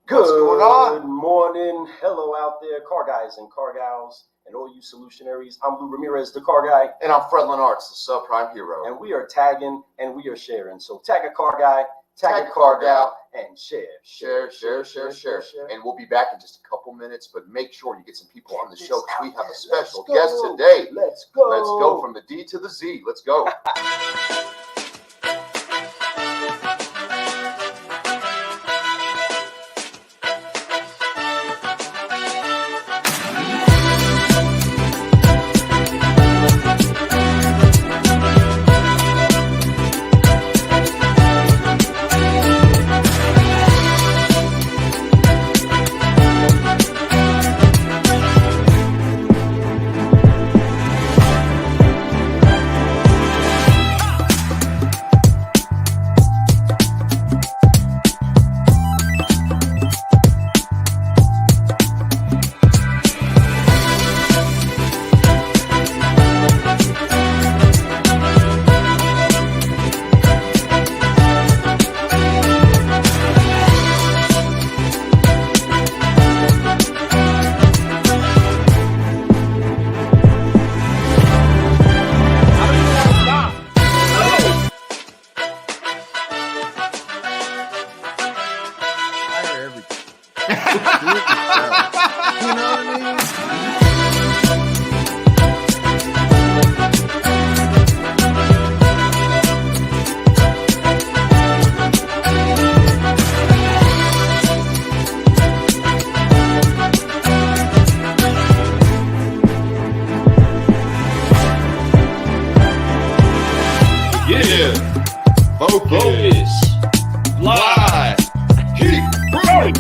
What's going on? Good morning. Hello out there, car guys and car gals, and all you solutionaries. I'm Lou Ramirez, the car guy. And I'm Fredlin Arts, the subprime hero. And we are tagging and we are sharing. So tag a car guy, tag a car gal, and share. And we'll be back in just a couple minutes, but make sure you get some people on the show because we have a special guest today. Let's go. Let's go from the D to the Z. Let's go. Focus. Live. Keep rolling.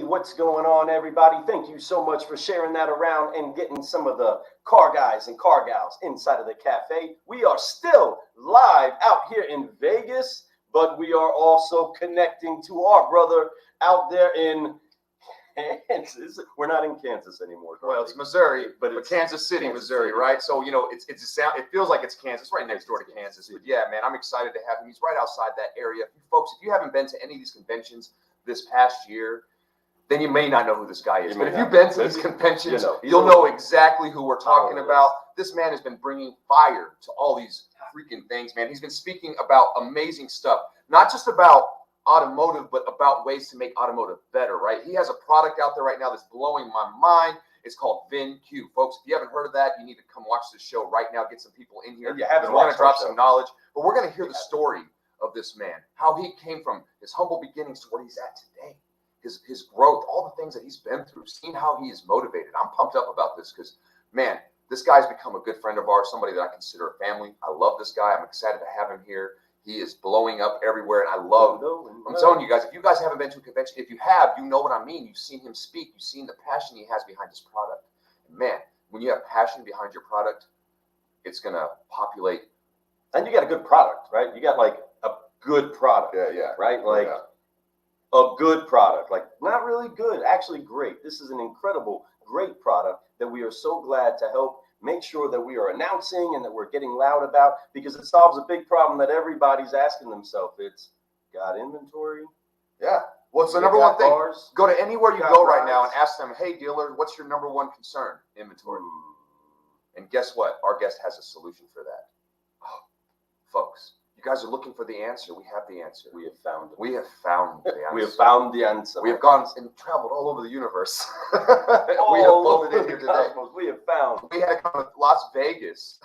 What's going on, everybody? Thank you so much for sharing that around and getting some of the car guys and car gals inside of the cafe. We are still live out here in Vegas, but we are also connecting to our brother out there in Kansas. We're not in Kansas anymore. Well, it's Missouri, but Kansas City, Missouri, right? So, you know, it's a sound. It feels like it's Kansas, right next door to Kansas. But yeah, man, I'm excited to have him. He's right outside that area. Folks, if you haven't been to any of these conventions this past year, then you may not know who this guy is. But if you've been to these conventions, you'll know exactly who we're talking about. This man has been bringing fire to all these freaking things, man. He's been speaking about amazing stuff, not just about automotive, but about ways to make automotive better, right? He has a product out there right now that's blowing my mind. It's called VinCue. Folks, if you haven't heard of that, you need to come watch this show right now. Get some people in here. We're going to drop some knowledge, but we're going to hear the story of this man, how he came from his humble beginnings to where he's at today. His growth, all the things that he's been through, seeing how he is motivated. I'm pumped up about this because, man, this guy's become a good friend of ours, somebody that I consider a family. I love this guy. I'm excited to have him here. He is blowing up everywhere, and I'm telling you guys, if you guys haven't been to a convention, if you have, you know what I mean. You've seen him speak. You've seen the passion he has behind his product. And man, when you have passion behind your product, it's going to populate. And you got a good product, right? You got like a good product. Yeah. Right? Like, a good product, like not really good, actually great. This is an incredible, great product that we are so glad to help make sure that we are announcing and that we're getting loud about, because it solves a big problem that everybody's asking themselves. It's got inventory. Yeah. What's the number one thing? Go to anywhere you go right now and ask them, hey, dealer, what's your number one concern? Inventory. And guess what? Our guest has a solution for that. Oh, folks. You guys are looking for the answer. We have the answer. We have found it. We have found the answer. We have found the answer. We have gone and traveled all over the universe. We have floated in here today. We have found. We had to come to Las Vegas.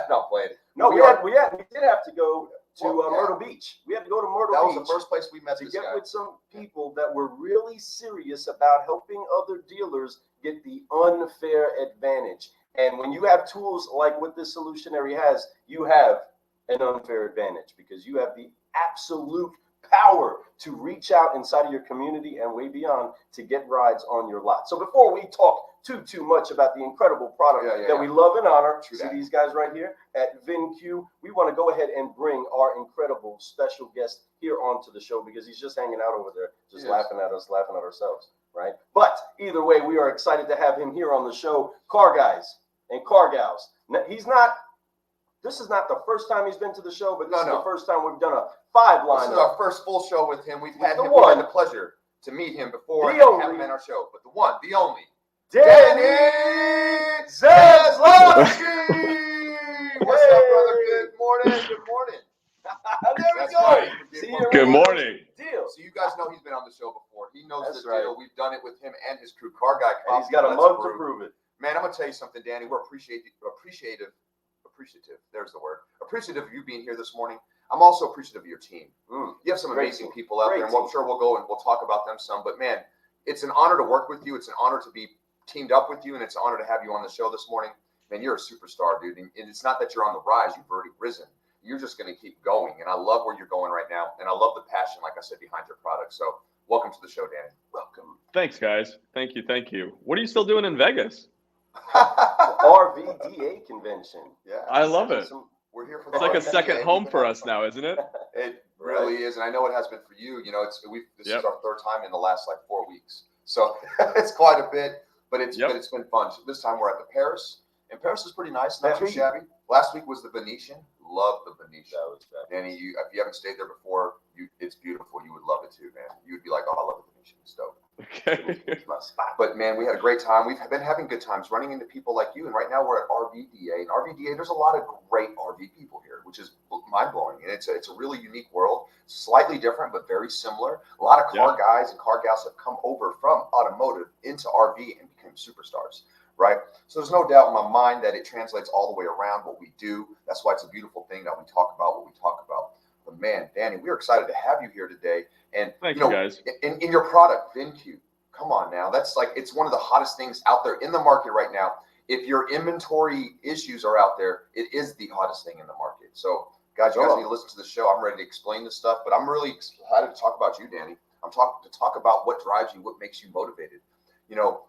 Not playing. No, we did have to go to Myrtle Beach. We had to go to Myrtle Beach. That was the first place we met to this get guy. with some people that were really serious about helping other dealers get the unfair advantage. And when you have tools like what this solutionary has, you have an unfair advantage because you have the absolute power to reach out inside of your community and way beyond to get rides on your lot. So before we talk too much about the incredible product that we love and honor, see these guys right here at VinCue, we want to go ahead and bring our incredible special guest here onto the show because he's just hanging out over there, just laughing at us, laughing at ourselves, right? But either way, we are excited to have him here on the show. Car guys and car gals. This is not the first time he's been to the show, but this is the first time we've done a 5-lineup. This is our first full show with him. We've had the pleasure to meet him before and have him in our show. But the one, the only, Danny Zavlavky! What's up, brother? Good morning. Good morning. There we go. Good morning. Deal. So you guys know he's been on the show before. He knows the deal. We've done it with him and his crew, Car Guy Coffee. And he's got a mug to prove it. Man, I'm going to tell you something, Danny. We're appreciative. There's the word. Appreciative of you being here this morning. I'm also appreciative of your team. You have some amazing people out there, and I'm sure we'll go and we'll talk about them some. But man, it's an honor to work with you. It's an honor to be teamed up with you, and it's an honor to have you on the show this morning. Man, you're a superstar, dude. And it's not that you're on the rise. You've already risen. You're just going to keep going. And I love where you're going right now. And I love the passion, like I said, behind your product. So welcome to the show, Danny. Welcome. Thanks, guys. Thank you. Thank you. What are you still doing in Vegas? RVDA convention. Yeah, I love it. We're here for It's like a second home for us now, isn't it? It really is, and I know it has been for you. You know, this is our third time in the last 4 weeks, so it's quite a bit. But it's been fun. So this time we're at the Paris, and Paris is pretty nice, not too shabby. Last week was the Venetian. Love the Venetian. Danny, if you haven't stayed there before, it's beautiful. You would love it too, man. You would be like, oh, I love the Venetian. It's dope. Okay. But man, we had a great time. We've been having good times running into people like you. And right now we're at RVDA. And RVDA, there's a lot of great RV people here, which is mind-blowing. And it's a really unique world, slightly different, but very similar. A lot of car guys and car gals have come over from automotive into RV and become superstars, right? So there's no doubt in my mind that it translates all the way around what we do. That's why it's a beautiful thing that we talk about what we talk about. But man, Danny, we're excited to have you here today. And thank you guys. In your product, VinCue, come on now. That's it's one of the hottest things out there in the market right now. If your inventory issues are out there, it is the hottest thing in the market. So guys, you guys need to listen to the show. I'm ready to explain this stuff, but I'm really excited to talk about you, Danny. I'm talking to talk about what drives you, what makes you motivated. You know,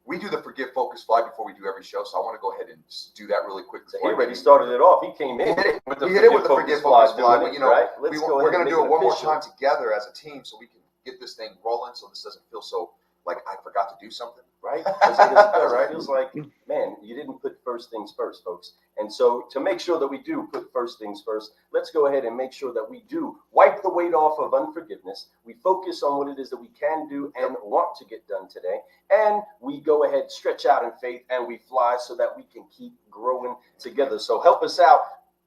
we do the Forgive, Focus, Fly before we do every show, so I want to go ahead and just do that really quick. He already started it off. He came in. We hit it with the Forgive, Focus, Fly, but you know, we're going to do it one more time together as a team so we can get this thing rolling so this doesn't feel so like I forgot to do something, right? It feels like, man, you didn't put first things first, folks. And so to make sure that we do put first things first, let's go ahead and make sure that we do wipe the weight off of unforgiveness. We focus on what it is that we can do and want to get done today. And we go ahead, stretch out in faith, and we fly so that we can keep growing together. So help us out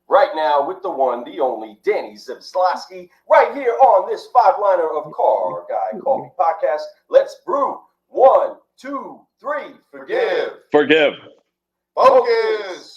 right now with the one, the only, Danny Zavlavky, right here on this 5-liner of Car Guy Coffee Podcast. Let's brew. 1, 2, 3. Forgive. Focus.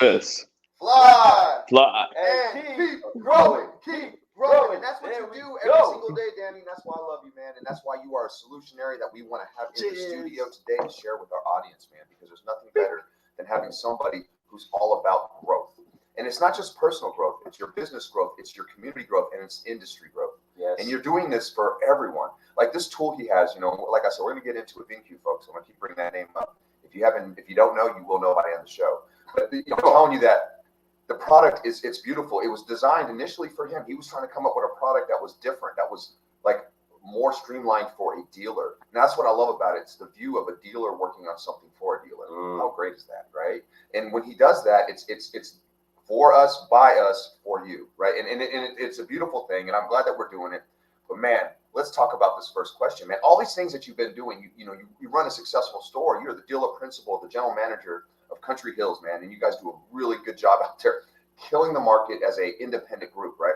Fly. And keep growing. Keep growing. And that's what you do every single day, Danny. And that's why I love you, man. And that's why you are a solutionary that we want to have in the studio today to share with our audience, man, because there's nothing better than having somebody who's all about growth. And it's not just personal growth. It's your business growth. It's your community growth. And it's industry growth. Yes. And you're doing this for everyone. Like this tool he has, you know, like I said, we're going to get into it, VinCue, folks. I'm going to keep bringing that name up. If you don't know, you will know by the end of the show. But I'm telling you that the product it's beautiful. It was designed initially for him. He was trying to come up with a product that was different, that was like more streamlined for a dealer. And that's what I love about it. It's the view of a dealer working on something for a dealer. How great is that, right? And when he does that, it's for us, by us, for you, right? And it's a beautiful thing, and I'm glad that we're doing it. But man, let's talk about this first question, man. All these things that you've been doing, you run a successful store. You're the dealer principal, the general manager of Country Hills, man, and you guys do a really good job out there killing the market as a independent group, right?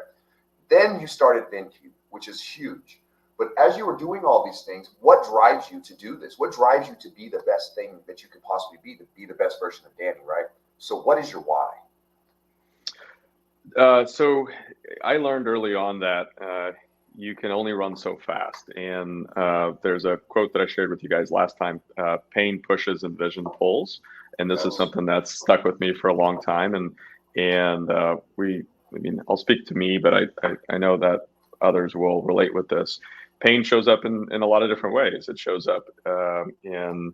Then you started VinCue, which is huge. But as you were doing all these things, what drives you to do this? What drives you to be the best thing that you could possibly be, to be the best version of Danny, right? So what is your why? So I learned early on that you can only run so fast. And there's a quote that I shared with you guys last time: "Pain pushes and vision pulls." And this is something that's stuck with me for a long time. I mean, I'll speak to me, but I know that others will relate with this. Pain shows up in a lot of different ways. It shows up in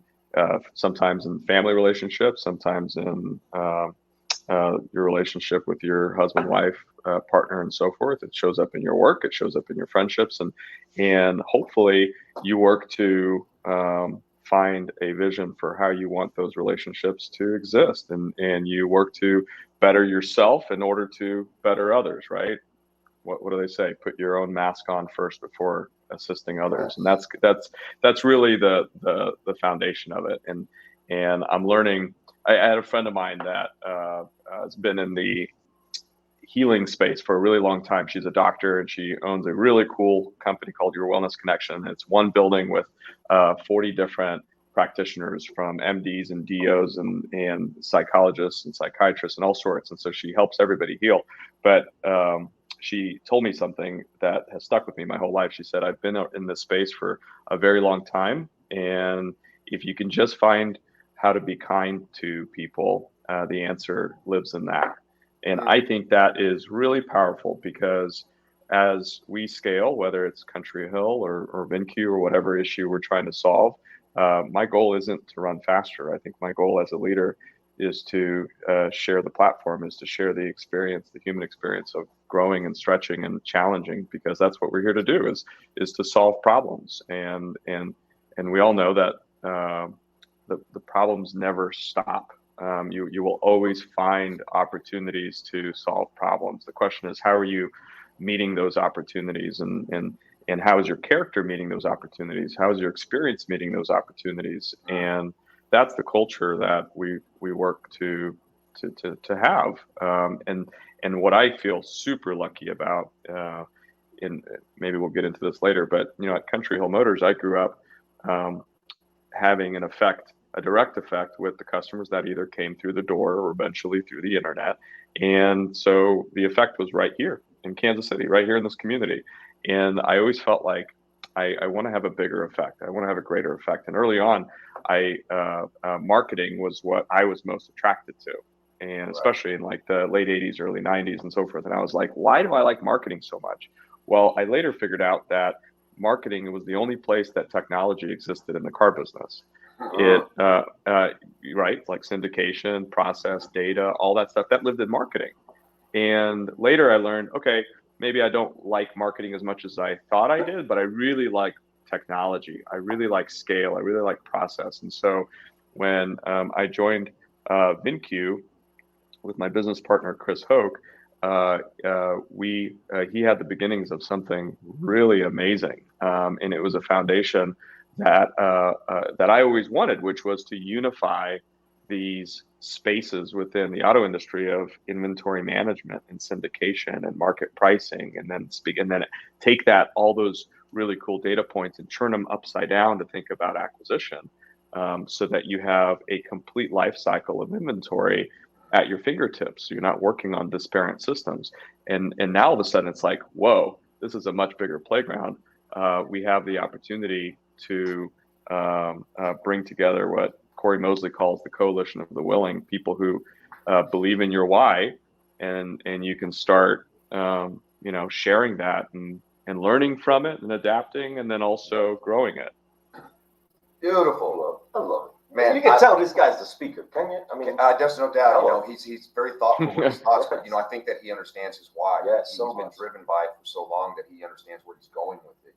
sometimes in family relationships, sometimes in your relationship with your husband, wife, partner, and so forth. It shows up in your work. It shows up in your friendships, and hopefully you work to find a vision for how you want those relationships to exist, and you work to better yourself in order to better others. Right? What do they say? Put your own mask on first before assisting others, and that's really the foundation of it. And I'm learning. I had a friend of mine that has been in the healing space for a really long time. She's a doctor, and she owns a really cool company called Your Wellness Connection. It's one building with 40 different practitioners, from MDs and DOs and psychologists and psychiatrists and all sorts. And so she helps everybody heal. But she told me something that has stuck with me my whole life. She said, "I've been in this space for a very long time, and if you can just find how to be kind to people, the answer lives in that." And I think that is really powerful, because as we scale, whether it's Country Hill or VinCue or whatever issue we're trying to solve, my goal isn't to run faster. I think my goal as a leader is to share the platform, is to share the experience, the human experience of growing and stretching and challenging, because that's what we're here to do, is to solve problems. And we all know that the problems never stop. You will always find opportunities to solve problems. The question is, how are you meeting those opportunities, and how is your character meeting those opportunities? How is your experience meeting those opportunities? And that's the culture that we work to have. And what I feel super lucky about, and maybe we'll get into this later, but at Country Hill Motors, I grew up having a direct effect with the customers that either came through the door or eventually through the internet. And so the effect was right here in Kansas City, right here in this community. And I always felt like I want to have a bigger effect. I want to have a greater effect. And early on, marketing was what I was most attracted to. And especially in like the late 80s, early 90s and so forth. And I was like, why do I like marketing so much? Well, I later figured out that marketing was the only place that technology existed in the car business. It right, like syndication, process, data, all that stuff that lived in marketing. And later I learned, okay, maybe I don't like marketing as much as I thought I did, but I really like technology. I really like scale. I really like process. And so when I joined VinCue with my business partner Chris Hoke, he had the beginnings of something really amazing, and it was a foundation that I always wanted, which was to unify these spaces within the auto industry of inventory management and syndication and market pricing, and then take all those really cool data points and turn them upside down to think about acquisition, so that you have a complete life cycle of inventory at your fingertips. So you're not working on disparate systems. And now all of a sudden it's like, whoa, this is a much bigger playground. We have the opportunity to bring together what Corey Mosley calls the coalition of the willing, people who believe in your why, and you can start sharing that and learning from it and adapting, and then also growing it. Beautiful. I love it. Man, you can tell this guy's the speaker, can you? I mean, there's no doubt. He's very thoughtful with his thoughts, but I think that he understands his why. Yes, he's been driven by it for so long that he understands where he's going with it.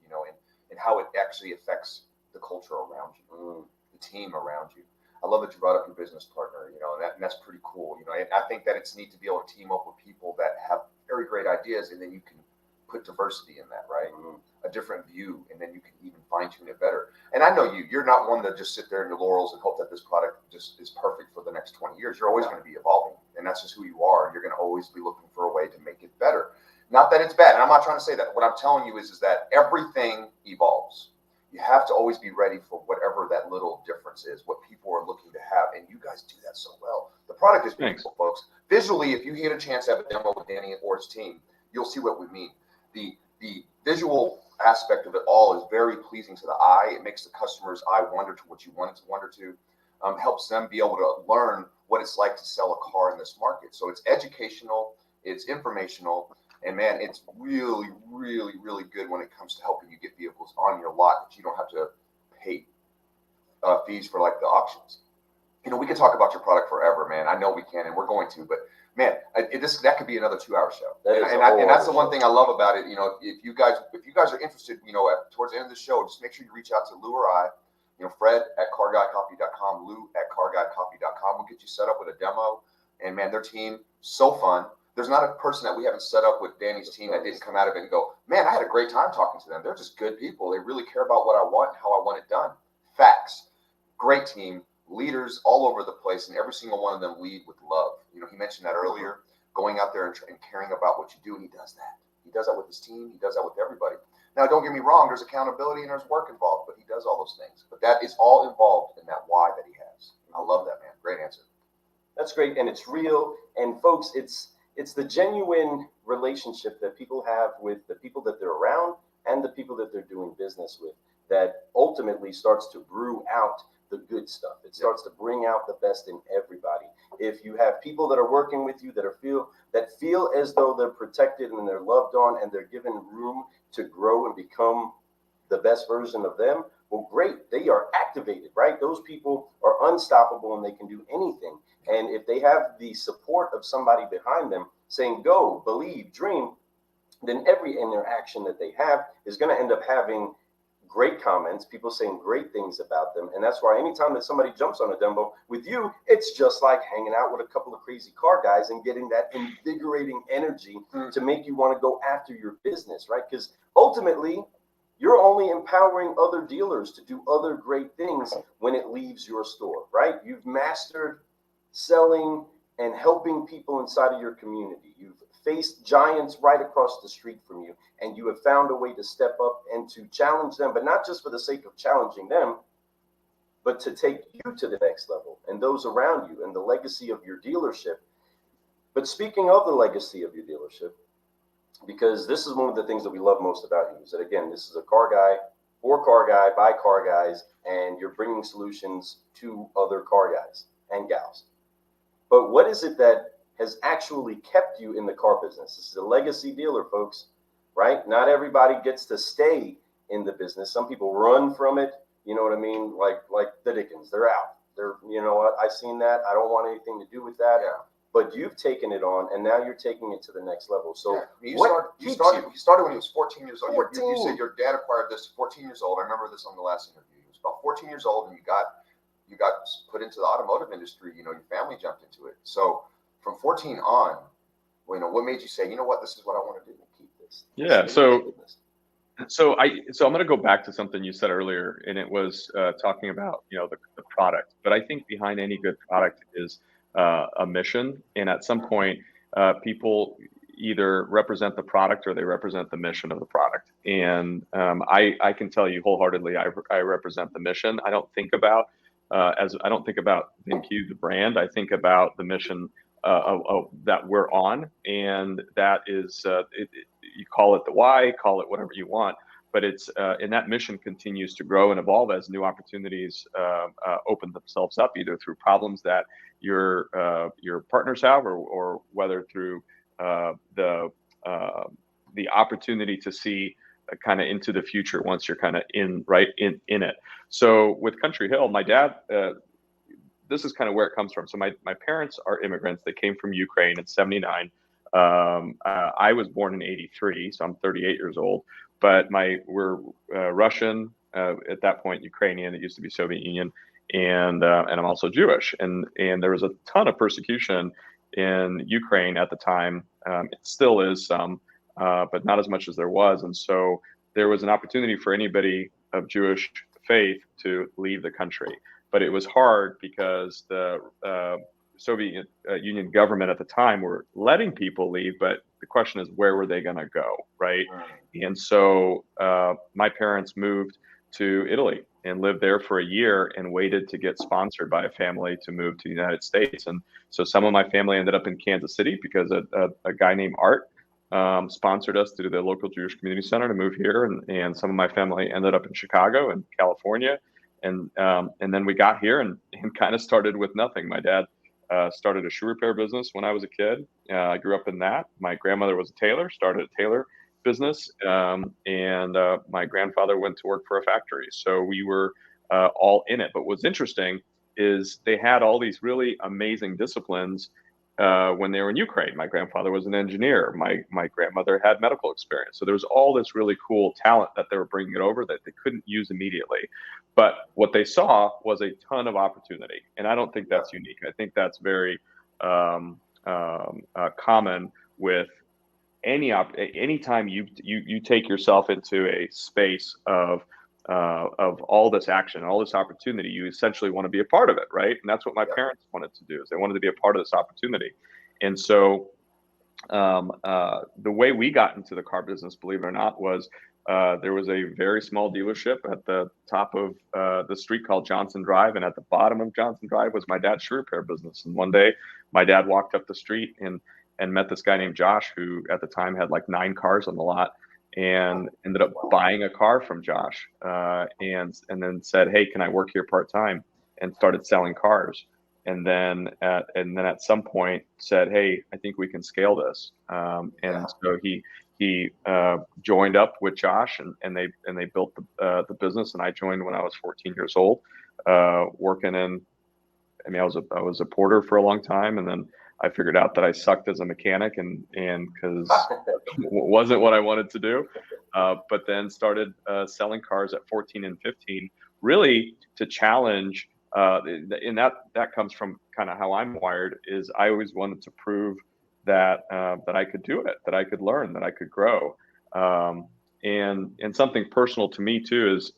And how it actually affects the culture around you, the team around you. I love that you brought up your business partner. And that's pretty cool. And I think that it's neat to be able to team up with people that have very great ideas, and then you can put diversity in that, right? A different view, and then you can even fine tune it better. And I know you're not one to just sit there in your laurels and hope that this product just is perfect for the next 20 years. You're always going to be evolving, and that's just who you are. And you're going to always be looking for a way to make it better. Not that it's bad, and I'm not trying to say that. What I'm telling you is that everything evolves. You have to always be ready for whatever that little difference is, what people are looking to have, and you guys do that so well. The product is beautiful, folks. Visually, if you get a chance to have a demo with Danny or his team, you'll see what we mean. The visual aspect of it all is very pleasing to the eye. It makes the customer's eye wonder to what you want it to wonder to. Helps them be able to learn what it's like to sell a car in this market. So it's educational, it's informational, and man, it's really, really, really good when it comes to helping you get vehicles on your lot that you don't have to pay fees for, like the auctions. You know, we could talk about your product forever, man. I know we can, and we're going to, but man, that could be another 2-hour show. And that's the one thing I love about it. You know, if you guys are interested, you know, towards the end of the show, just make sure you reach out to Lou or I. You know, Fred at carguycoffee.com, Lou at carguycoffee.com. We'll get you set up with a demo. And man, their team, so fun. There's not a person that we haven't set up with Danny's team that didn't come out of it and go, man, I had a great time talking to them. They're just good people. They really care about what I want and how I want it done. Facts. Great team. Leaders all over the place, and every single one of them lead with love. You know, he mentioned that earlier, going out there and caring about what you do, and he does that. He does that with his team. He does that with everybody. Now, don't get me wrong, there's accountability and there's work involved, but he does all those things. But that is all involved in that why that he has. I love that, man. Great answer. That's great, and it's real. And folks, it's the genuine relationship that people have with the people that they're around and the people that they're doing business with that ultimately starts to brew out the good stuff. It starts to bring out the best in everybody. If you have people that are working with you that feel as though they're protected and they're loved on and they're given room to grow and become the best version of them, well, great. They are activated, right? Those people are unstoppable and they can do anything. And if they have the support of somebody behind them saying, go, believe, dream, then every interaction that they have is going to end up having great comments, people saying great things about them. And that's why anytime that somebody jumps on a demo with you, it's just like hanging out with a couple of crazy car guys and getting that invigorating energy to make you want to go after your business, right? Because ultimately, you're only empowering other dealers to do other great things when it leaves your store, right? You've mastered selling and helping people inside of your community. You've faced giants right across the street from you, and you have found a way to step up and to challenge them, but not just for the sake of challenging them, but to take you to the next level and those around you and the legacy of your dealership. But speaking of the legacy of your dealership, because this is one of the things that we love most about you, is that, again, this is a car guy, for car guy, by car guys, and you're bringing solutions to other car guys and gals. But what is it that has actually kept you in the car business? This is a legacy dealer, folks, right? Not everybody gets to stay in the business. Some people run from it, you know what I mean? Like the Dickens, they're out. They're, you know what, I've seen that. I don't want anything to do with that. Yeah. But you've taken it on, and now you're taking it to the next level. So he started when he was 14 years old. 14. You said your dad acquired this at 14 years old. I remember this on the last interview. He was about 14 years old, and you got put into the automotive industry. You know, your family jumped into it. So from 14 on, well, you know, what made you say, you know what, this is what I want to do? Keep this. Yeah. So I'm going to go back to something you said earlier, and it was talking about, you know, the product. But I think behind any good product is a mission, and at some point, people either represent the product or they represent the mission of the product. And I can tell you wholeheartedly, I represent the mission. I don't think about VinCue, the brand. I think about the mission that we're on, and that is you call it the why, call it whatever you want, but it's and that mission continues to grow and evolve as new opportunities open themselves up, either through problems that your partners have, or whether through the opportunity to see kind of into the future once you're kind of in it. So with Country Hill, my dad, this is kind of where it comes from. So my parents are immigrants. They came from Ukraine in '79. I was born in '83, so I'm 38 years old. But we're Russian at that point, Ukrainian. It used to be Soviet Union, and I'm also Jewish. And there was a ton of persecution in Ukraine at the time. It still is some, but not as much as there was. And so there was an opportunity for anybody of Jewish faith to leave the country. But it was hard because the Soviet Union government at the time were letting people leave, but the question is, where were they going to go, right? And so my parents moved to Italy and lived there for a year and waited to get sponsored by a family to move to the United States. And so some of my family ended up in Kansas City because a guy named Art sponsored us to the local Jewish community center to move here, and some of my family ended up in Chicago and California, and then we got here and kind of started with nothing. My dad started a shoe repair business when I was a kid. I grew up in that. My grandmother was a tailor, started a tailor business, and my grandfather went to work for a factory. So we were all in it. But what's interesting is they had all these really amazing disciplines when they were in Ukraine. My grandfather was an engineer. My grandmother had medical experience. So there was all this really cool talent that they were bringing it over that they couldn't use immediately. But what they saw was a ton of opportunity. And I don't think that's unique. I think that's very common with anytime you take yourself into a space of all this action, all this opportunity, you essentially want to be a part of it, right? And that's what my parents wanted to do, is they wanted to be a part of this opportunity. And so the way we got into the car business, believe it or not, was there was a very small dealership at the top of the street called Johnson Drive, and at the bottom of Johnson Drive was my dad's shoe repair business. And one day my dad walked up the street and met this guy named Josh, who at the time had like 9 cars on the lot, and ended up buying a car from Josh, and then said, "Hey, can I work here part time?" And started selling cars. And then at some point said, "Hey, I think we can scale this." So he joined up with Josh, and they built the business. And I joined when I was 14 years old, working in. I mean, I was a porter for a long time, and then I figured out that I sucked as a mechanic, and because wasn't what I wanted to do. But then started selling cars at 14 and 15, really to challenge. And that comes from kind of how I'm wired. Is I always wanted to prove that I could do it, that I could learn, that I could grow. And something personal to me too is,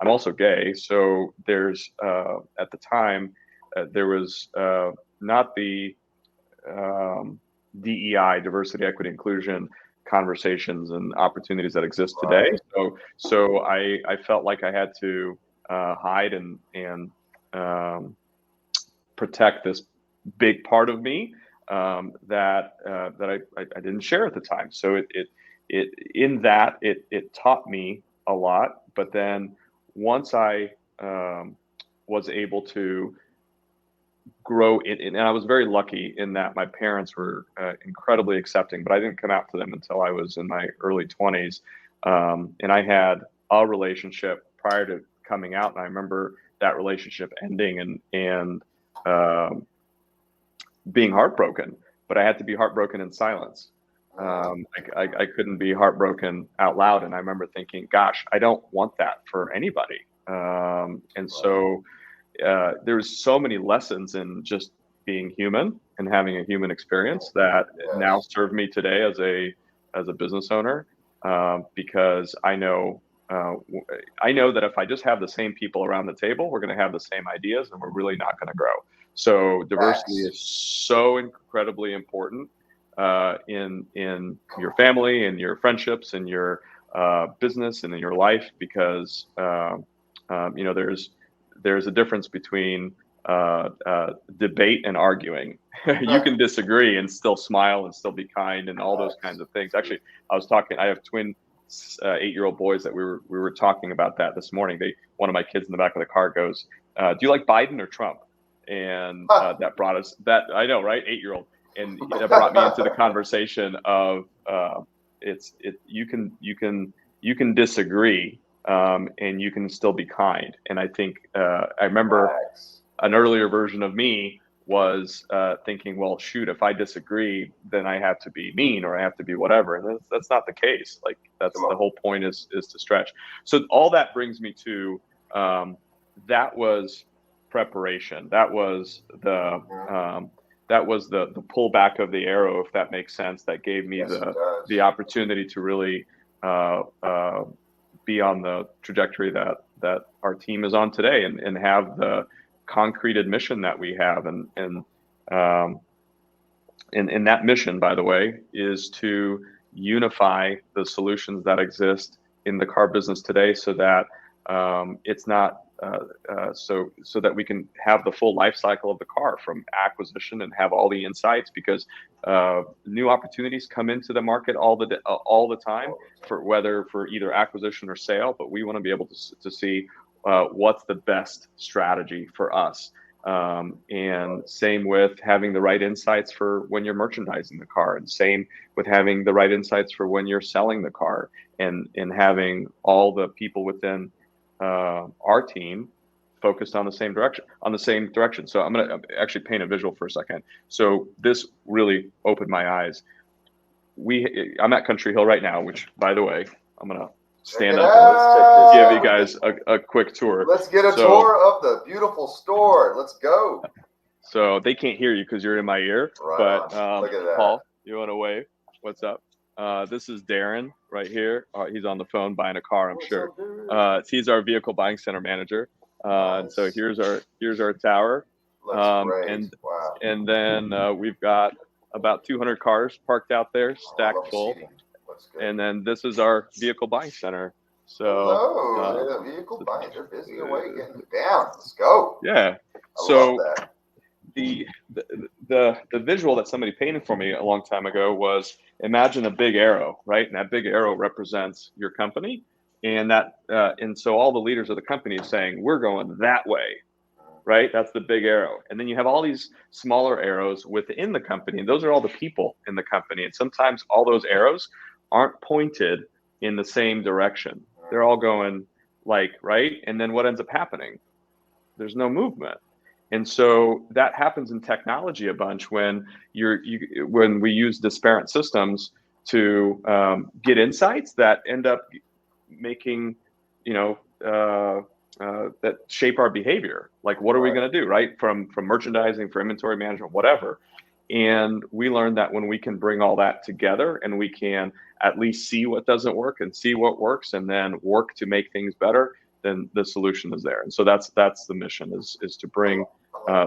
I'm also gay. So there's at the time there was not the DEI, diversity, equity, inclusion conversations and opportunities that exist today. So I felt like I had to hide and protect this big part of me that I didn't share at the time. So it taught me a lot. But then once I was able to grow it, and I was very lucky in that my parents were incredibly accepting, but I didn't come out to them until I was in my early 20s. And I had a relationship prior to coming out, and I remember that relationship ending and being heartbroken, but I had to be heartbroken in silence. I couldn't be heartbroken out loud. And I remember thinking, gosh, I don't want that for anybody. So there's so many lessons in just being human and having a human experience that now serve me today as a business owner, because I know that if I just have the same people around the table, we're going to have the same ideas, and we're really not going to grow. So diversity is so incredibly important in your family and your friendships and your business and in your life, because there's a difference between debate and arguing. You can disagree and still smile and still be kind and all those kinds of things. Actually, I have twin 8-year-old boys that we were talking about that this morning. One of my kids in the back of the car goes, "Do you like Biden or Trump?" And that brought us that, I know, right? 8-year-old. And that brought me into the conversation of you can disagree, and you can still be kind. And I think I remember an earlier version of me was thinking, well, shoot, if I disagree, then I have to be mean or I have to be whatever. And that's not the case. Like, that's the whole point is to stretch. So all that brings me to that was preparation. That was the pullback of the arrow, if that makes sense. That gave me the opportunity to really be on the trajectory that our team is on today, and have the concreted mission that we have. And that mission, by the way, is to unify the solutions that exist in the car business today, so that it's not so that we can have the full life cycle of the car from acquisition and have all the insights, because new opportunities come into the market all the time, for either acquisition or sale. But we want to be able to see what's the best strategy for us. And same with having the right insights for when you're merchandising the car, and same with having the right insights for when you're selling the car, and having all the people within our team focused on the same direction. So I'm going to actually paint a visual for a second. So this really opened my eyes. I'm at Country Hill right now, which, by the way, I'm going to stand up and give you guys a quick tour. Let's get a tour of the beautiful store. Let's go. So they can't hear you because you're in my ear. Right but look at that. Paul, you want to wave? What's up? This is Darren right here. He's on the phone buying a car, I'm sure. He's our vehicle buying center manager. And so here's our tower. Looks great. And then we've got about 200 cars parked out there, stacked full. And then this is our vehicle buying center. So vehicle buying. They're busy away getting it down. Let's go. Yeah. I love that. The visual that somebody painted for me a long time ago was, imagine a big arrow, right? And that big arrow represents your company, and so all the leaders of the company is saying, we're going that way, right? That's the big arrow. And then you have all these smaller arrows within the company, and those are all the people in the company. And sometimes all those arrows aren't pointed in the same direction. They're all going right. And then what ends up happening? There's no movement. And so that happens in technology a bunch when when we use disparate systems to get insights that end up making, that shape our behavior. Like, what are we going to do, right? From merchandising, for inventory management, whatever. And we learned that when we can bring all that together, and we can at least see what doesn't work and see what works, and then work to make things better, then the solution is there. And so that's the mission, is to bring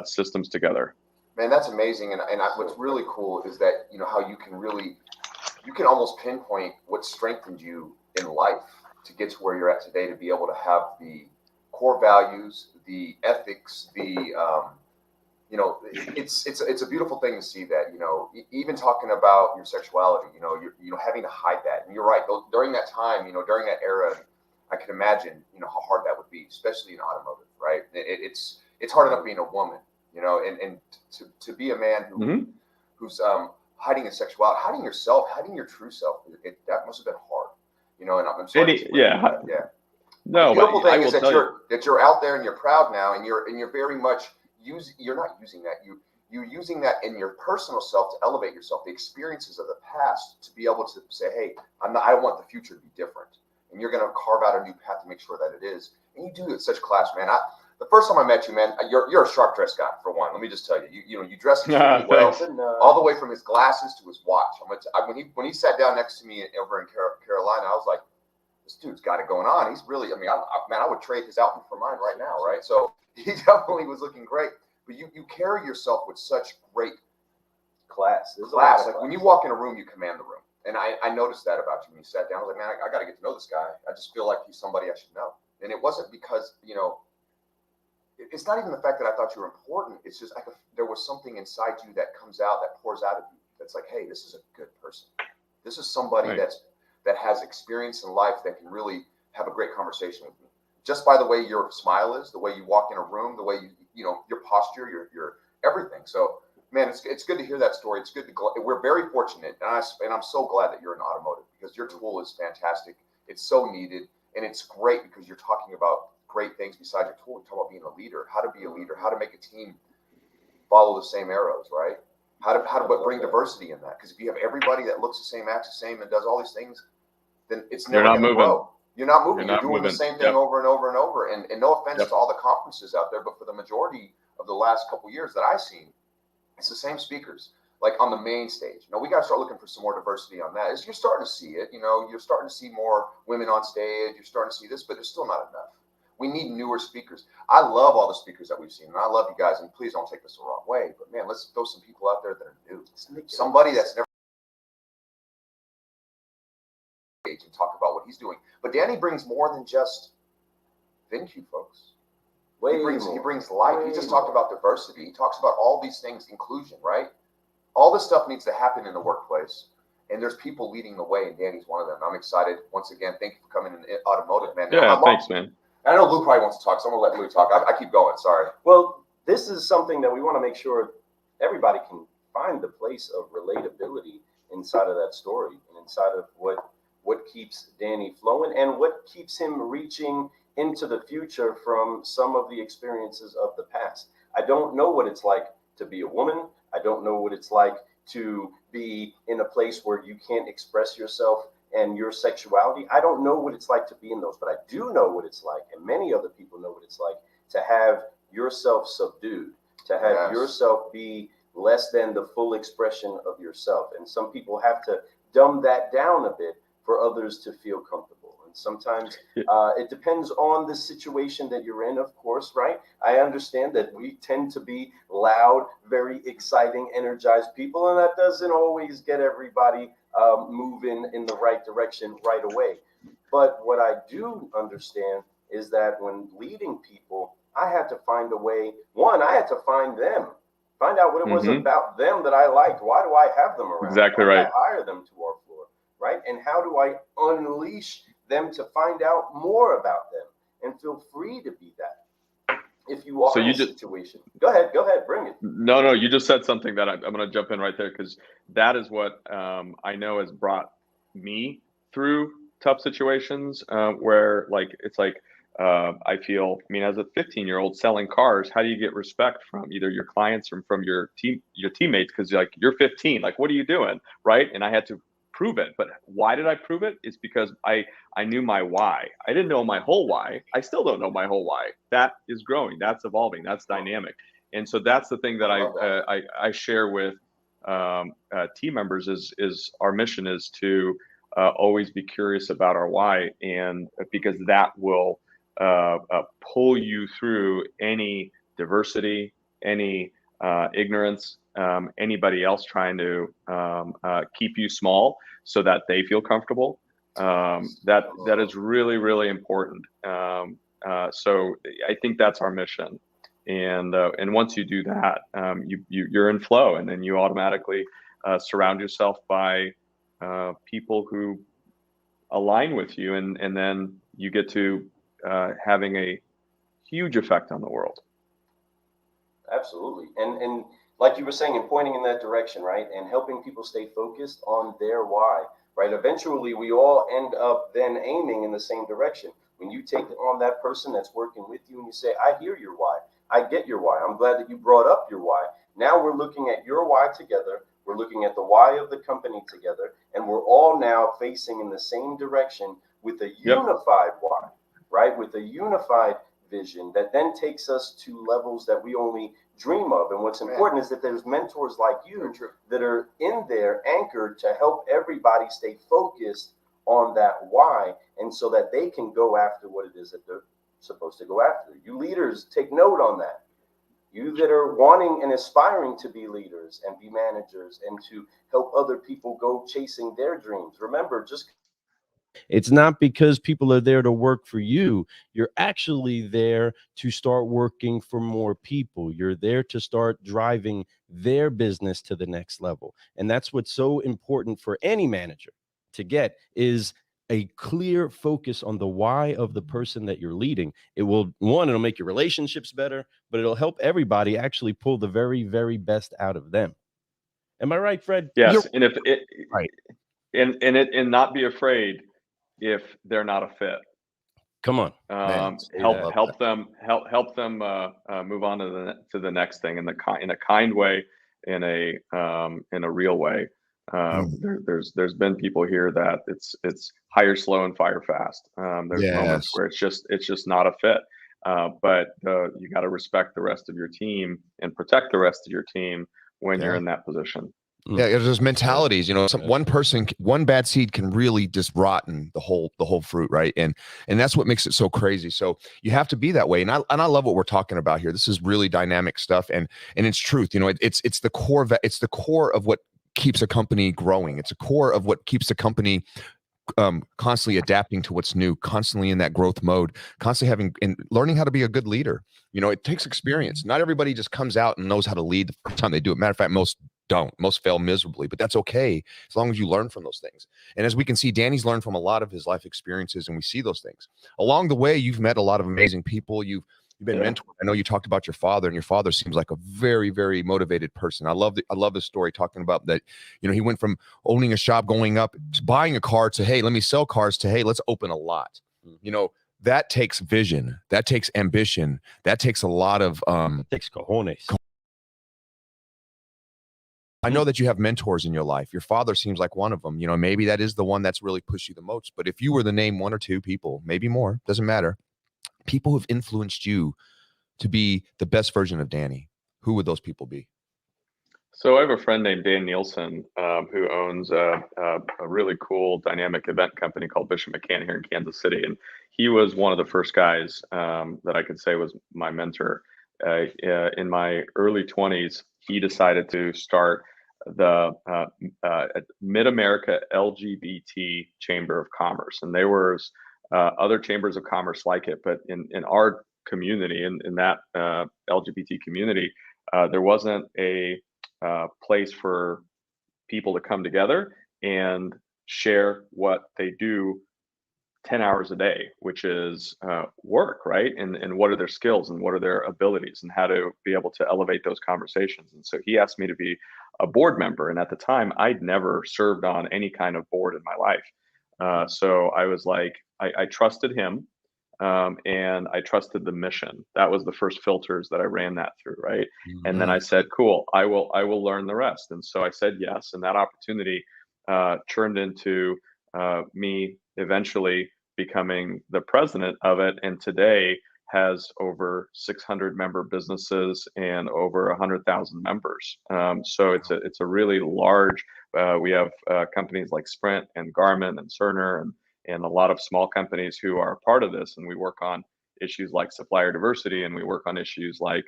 systems together. Man, that's amazing. And what's really cool is that, how you can almost pinpoint what strengthened you in life to get to where you're at today, to be able to have the core values, the ethics, it's a beautiful thing to see that, even talking about your sexuality, you're having to hide that. And you're right, during that time, during that era, I can imagine, how hard that would be, especially in automotive, right? It's hard enough being a woman, and to be a man who's hiding his sexuality, hiding yourself, hiding your true self. That must have been hard, and I'm sorry. Yeah. No, the beautiful thing is that you're out there and you're proud now, and you're very much you're not using that. You're using that in your personal self to elevate yourself, the experiences of the past, to be able to say, hey, I want the future to be different. And you're going to carve out a new path to make sure that it is. And you do it with such class, man. The first time I met you, man, you're a sharp dressed guy, for one. Let me just tell you, you dress extremely well, all the way from his glasses to his watch. When he sat down next to me over in Carolina, I was like, this dude's got it going on. He's really, I would trade his outfit for mine right now, right? So he definitely was looking great. But you carry yourself with such great class. Like when you walk in a room, you command the room. And I noticed that about you when you sat down. I was like, man, I got to get to know this guy. I just feel like he's somebody I should know. And it wasn't because, it's not even the fact that I thought you were important. It's just there was something inside you that comes out, that pours out of you. That's like, hey, this is a good person. This is somebody that has experience in life, that can really have a great conversation with me. Just by the way your smile is, the way you walk in a room, the way your posture, your everything. So, man, it's good to hear that story. It's good we're very fortunate, and I'm so glad that you're in automotive, because your tool is fantastic. It's so needed, and it's great because you're talking about great things besides your tool. You talk about being a leader, how to be a leader, how to make a team follow the same arrows, right? How to bring diversity in that. Because if you have everybody that looks the same, acts the same, and does all these things, then it's never going to grow. You're not moving. You're doing the same thing over and over and over. And no offense to all the conferences out there, but for the majority of the last couple of years that I've seen, it's the same speakers, like on the main stage. We got to start looking for some more diversity on that. You're starting to see it. You're starting to see more women on stage. You're starting to see this, but there's still not enough. We need newer speakers. I love all the speakers that we've seen, and I love you guys. And please don't take this the wrong way, but man, let's throw some people out there that are new. Somebody that's never and talk about what he's doing. But Danny brings more than just VinCue, folks. He brings light. He just talked about diversity. He talks about all these things, inclusion, right? All this stuff needs to happen in the workplace. And there's people leading the way, and Danny's one of them. I'm excited. Once again, thank you for coming in automotive, man. Yeah, thanks, man. I know Lou probably wants to talk, so I'm going to let Lou talk. I keep going. Sorry. Well, this is something that we want to make sure everybody can find the place of relatability inside of that story and inside of what keeps Danny flowing and what keeps him reaching into the future from some of the experiences of the past. I don't know what it's like to be a woman. I don't know what it's like to be in a place where you can't express yourself and your sexuality. I don't know what it's like to be in those, but I do know what it's like, and many other people know what it's like to have yourself subdued, to have yourself be less than the full expression of yourself. And some people have to dumb that down a bit for others to feel comfortable. And sometimes it depends on the situation that you're in, of course, right? I understand that we tend to be loud, very exciting, energized people, and that doesn't always get everybody moving in the right direction right away. But what I do understand is that when leading people, I had to find a way. One, I had to find them, find out what it was about them that I liked. Why do I have them around? Exactly right. I hire them to our floor, right? And how do I unleash them to find out more about them and feel free to be that? If you are in a situation, go ahead, bring it. No, you just said something that I'm going to jump in right there, because that is what I know has brought me through tough situations where it's like I feel, as a 15-year-old selling cars, how do you get respect from either your clients or from your teammates? Because you're 15, what are you doing, right? And I had to prove it. But why did I prove it? It's because I knew my why. I didn't know my whole why. I still don't know my whole why. That is growing. That's evolving. That's dynamic. And so that's the thing that I share with team members is our mission is to always be curious about our why, and because that will pull you through any diversity, any ignorance, anybody else trying to keep you small so that they feel comfortable. That is really, really important. So I think that's our mission. And once you do that, you're in flow, and then you automatically surround yourself by people who align with you, and then you get to having a huge effect on the world. Absolutely. And like you were saying, and pointing in that direction, right? And helping people stay focused on their why, right? Eventually, we all end up then aiming in the same direction. When you take on that person that's working with you and you say, I hear your why. I get your why. I'm glad that you brought up your why. Now we're looking at your why together. We're looking at the why of the company together. And we're all now facing in the same direction with a unified why, right? With a unified vision that then takes us to levels that we only dream of. And what's important is that there's mentors like you that are in there anchored to help everybody stay focused on that why, and so that they can go after what it is that they're supposed to go after. You leaders, take note on that. You that are wanting and aspiring to be leaders and be managers and to help other people go chasing their dreams. Remember, it's not because people are there to work for you. You're actually there to start working for more people. You're there to start driving their business to the next level. And that's what's so important for any manager to get, is a clear focus on the why of the person that you're leading. It'll make your relationships better, but it'll help everybody actually pull the very, very best out of them. Am I right, Fred? Yes. And if it, right. And not be afraid if they're not a fit. Come on. Help them move on to the next thing in a kind way, in a real way. There's been people here that it's hire slow and fire fast. There's moments where it's just not a fit. But you got to respect the rest of your team and protect the rest of your team when you're in that position. Yeah, there's mentalities, one bad seed can really just rotten the whole fruit, right? And that's what makes it so crazy. So you have to be that way. And I love what we're talking about here. This is really dynamic stuff, and it's truth. It's the core of what keeps a company growing. It's a core of what keeps a company constantly adapting to what's new, constantly in that growth mode, constantly having and learning how to be a good leader. You know, it takes experience. Not everybody just comes out and knows how to lead the first time they do it. Matter of fact, most don't. Most fail miserably, but that's okay as long as you learn from those things. And as we can see, Danny's learned from a lot of his life experiences, and we see those things along the way. You've met a lot of amazing people. You've been mentored. I know you talked about your father, and your father seems like a very, very motivated person. I love the story talking about that. You know, he went from owning a shop, going up, to buying a car, to hey, let me sell cars, to hey, let's open a lot. You know, that takes vision, that takes ambition, that takes a lot of it takes cojones. I know that you have mentors in your life. Your father seems like one of them. You know, maybe that is the one that's really pushed you the most. But if you were to name one or two people, maybe more, doesn't matter, people who've influenced you to be the best version of Danny, who would those people be? So I have a friend named Dan Nielsen who owns a really cool dynamic event company called Bishop McCann here in Kansas City. And he was one of the first guys that I could say was my mentor. In my early 20s, he decided to start the Mid-America LGBT Chamber of Commerce. And there was other chambers of commerce like it, but in our community, in that LGBT community, there wasn't a place for people to come together and share what they do 10 hours a day, which is work, right? And what are their skills and what are their abilities and how to be able to elevate those conversations. And so he asked me to be a board member. And at the time, I'd never served on any kind of board in my life. So I was like, I trusted him. And I trusted the mission. That was the first filters that I ran that through, right? Mm-hmm. And then I said, cool, I will learn the rest. And so I said yes, and that opportunity turned into me eventually becoming the president of it, and today has over 600 member businesses and over 100,000 members. So it's a really large. We have companies like Sprint and Garmin and Cerner and a lot of small companies who are part of this, and we work on issues like supplier diversity, and we work on issues like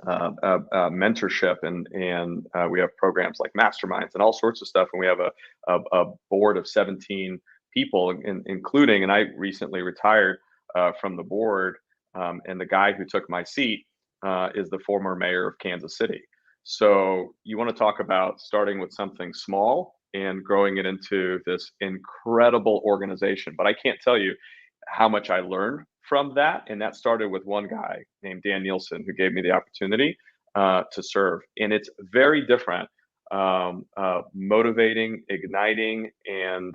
mentorship, and we have programs like masterminds and all sorts of stuff. And we have a board of 17 people, including, and I recently retired from the board, and the guy who took my seat is the former mayor of Kansas City. So you want to talk about starting with something small and growing it into this incredible organization. But I can't tell you how much I learned from that. And that started with one guy named Dan Nielsen, who gave me the opportunity to serve. And it's very different, motivating, igniting, and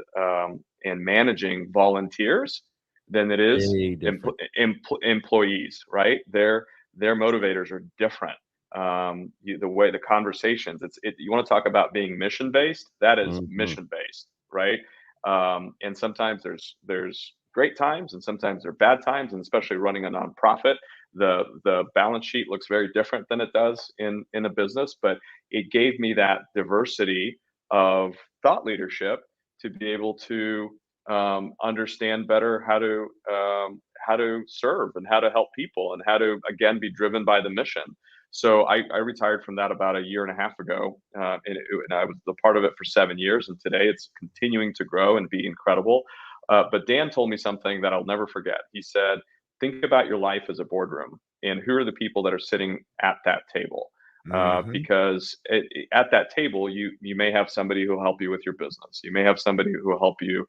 managing volunteers than it is employees, right? Their motivators are different. The way the conversations, you want to talk about being mission based, that is mission based, right? And sometimes there's great times and sometimes there are bad times, and especially running a nonprofit, the balance sheet looks very different than it does in a business. But it gave me that diversity of thought leadership to be able to understand better how to serve and how to help people and how to, again, be driven by the mission. So I retired from that about a year and a half ago, and I was a part of it for 7 years. And today it's continuing to grow and be incredible. But Dan told me something that I'll never forget. He said, think about your life as a boardroom and who are the people that are sitting at that table. Because at that table, you may have somebody who will help you with your business. You may have somebody who will help you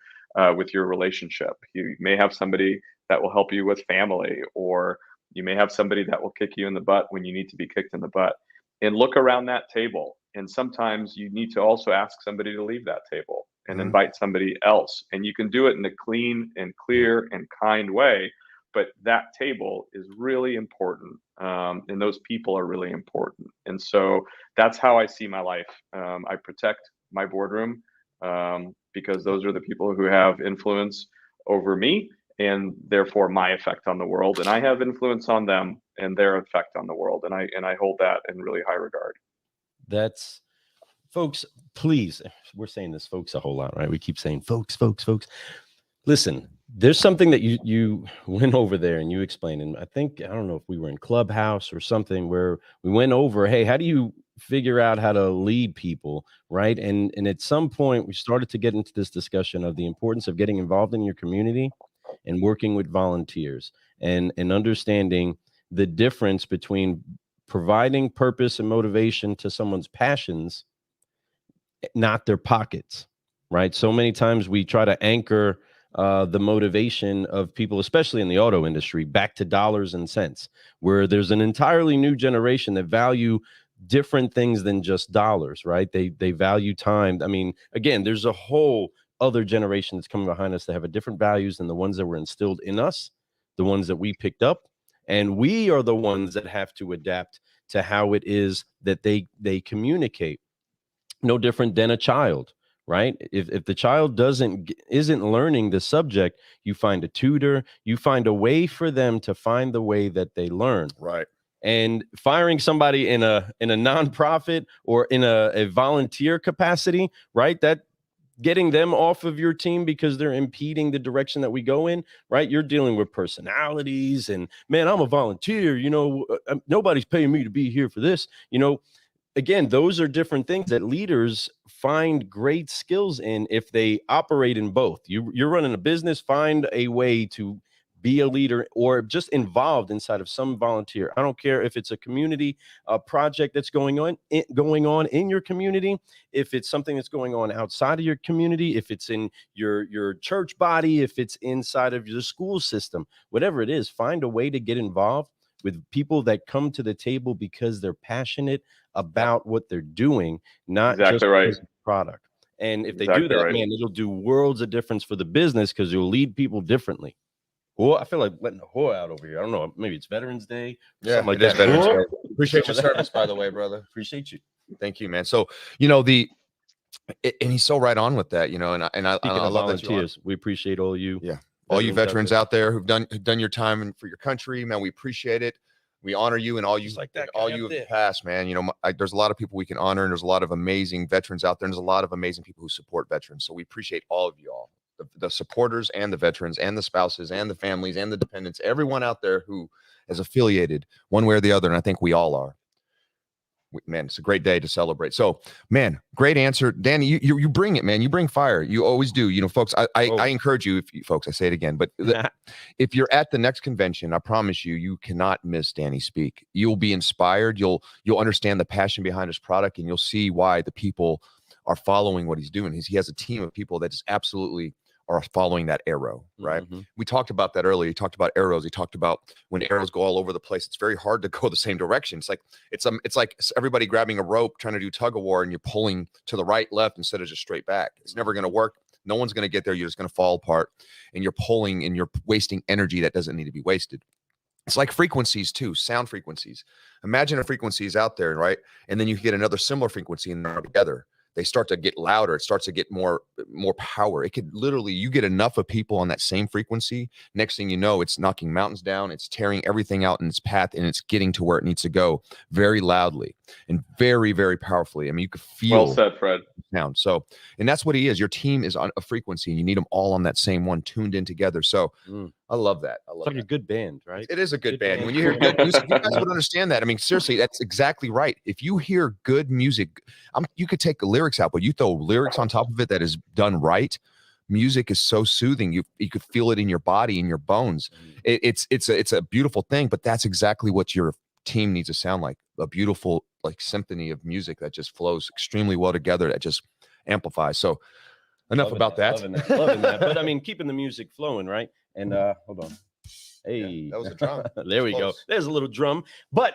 with your relationship. You may have somebody that will help you with family, or you may have somebody that will kick you in the butt when you need to be kicked in the butt. And look around that table. And sometimes you need to also ask somebody to leave that table and invite somebody else. And you can do it in a clean and clear and kind way. But that table is really important. And those people are really important. And so that's how I see my life. I protect my boardroom because those are the people who have influence over me, and therefore my effect on the world. And I have influence on them and their effect on the world. And I hold that in really high regard. That's, folks, please, we're saying this, folks, a whole lot, right? We keep saying folks. Listen, there's something that you went over there and you explained. And I don't know if we were in Clubhouse or something where we went over, hey, how do you figure out how to lead people, right? And at some point, we started to get into this discussion of the importance of getting involved in your community and working with volunteers and understanding the difference between providing purpose and motivation to someone's passions, not their pockets, right? So many times we try to anchor the motivation of people, especially in the auto industry, back to dollars and cents, where there's an entirely new generation that value different things than just dollars, right? They value time. I mean, again, there's a whole other generation that's coming behind us that have a different values than the ones that were instilled in us, the ones that we picked up. And we are the ones that have to adapt to how it is that they communicate. No different than a child, right? If the child isn't learning the subject, you find a tutor, you find a way for them to find the way that they learn. Right. And firing somebody in a nonprofit or in a volunteer capacity, right? That getting them off of your team because they're impeding the direction that we go in, right? You're dealing with personalities and, man, I'm a volunteer, nobody's paying me to be here for this, Again, those are different things that leaders find great skills in if they operate in both. You're running a business, find a way to be a leader or just involved inside of some volunteer. I don't care if it's a community project that's going on in your community, if it's something that's going on outside of your community, if it's in your church body, if it's inside of your school system, whatever it is, find a way to get involved with people that come to the table because they're passionate about what they're doing, not just right. the product. And if they do that, man, it'll do worlds of difference for the business because you'll lead people differently. Well, I feel like letting the whore out over here. I don't know. Maybe it's Veterans Day. Yeah, like it is that. Veterans Day. Appreciate your service, by the way, brother. Appreciate you. Thank you, man. So, and he's so right on with that, and I love volunteers. We appreciate all you. Yeah. All you veterans out there who've done your time and for your country, man, we appreciate it. We honor you and all you have passed, man. There's a lot of people we can honor, and there's a lot of amazing veterans out there. And there's a lot of amazing people who support veterans. So we appreciate all of you all, the supporters and the veterans and the spouses and the families and the dependents, everyone out there who is affiliated one way or the other. And I think we all are. Man, it's a great day to celebrate. So, man, great answer, Danny. You bring it, man. You bring fire. You always do. Folks. I encourage you, folks. I say it again, but if you're at the next convention, I promise you cannot miss Danny speak. You'll be inspired. You'll understand the passion behind his product, and you'll see why the people are following what he's doing. He has a team of people that just absolutely are following that arrow, right? Mm-hmm. We talked about that earlier. He talked about arrows. He talked about when arrows go all over the place, it's very hard to go the same direction. It's like everybody grabbing a rope trying to do tug of war, and you're pulling to the right, left instead of just straight back. It's never going to work. No one's going to get there. You're just going to fall apart, and you're pulling and you're wasting energy that doesn't need to be wasted. It's like frequencies too, sound frequencies. Imagine a frequency is out there, right? And then you get another similar frequency and they're together. They start to get louder. It starts to get more power. It could literally, you get enough of people on that same frequency. Next thing you know, it's knocking mountains down. It's tearing everything out in its path, and it's getting to where it needs to go very loudly and very, very powerfully. I mean, you could feel. Well said, Fred. Sound. So, and that's what he is. Your team is on a frequency, and you need them all on that same one, tuned in together. So I love that. It's like a good band, right? It is a good band. When you hear good music, you guys would understand that. I mean, seriously, that's exactly right. If you hear good music, you could take the lyrics out, but you throw lyrics on top of it that is done right. Music is so soothing. You could feel it in your body, in your bones. It's a beautiful thing, but that's exactly what your team needs to sound like. A beautiful symphony of music that just flows extremely well together, that just amplifies. So enough about that. Loving that. But I mean, keeping the music flowing, right? And hold on. Hey, yeah, that was a drum. There we go. There's a little drum. But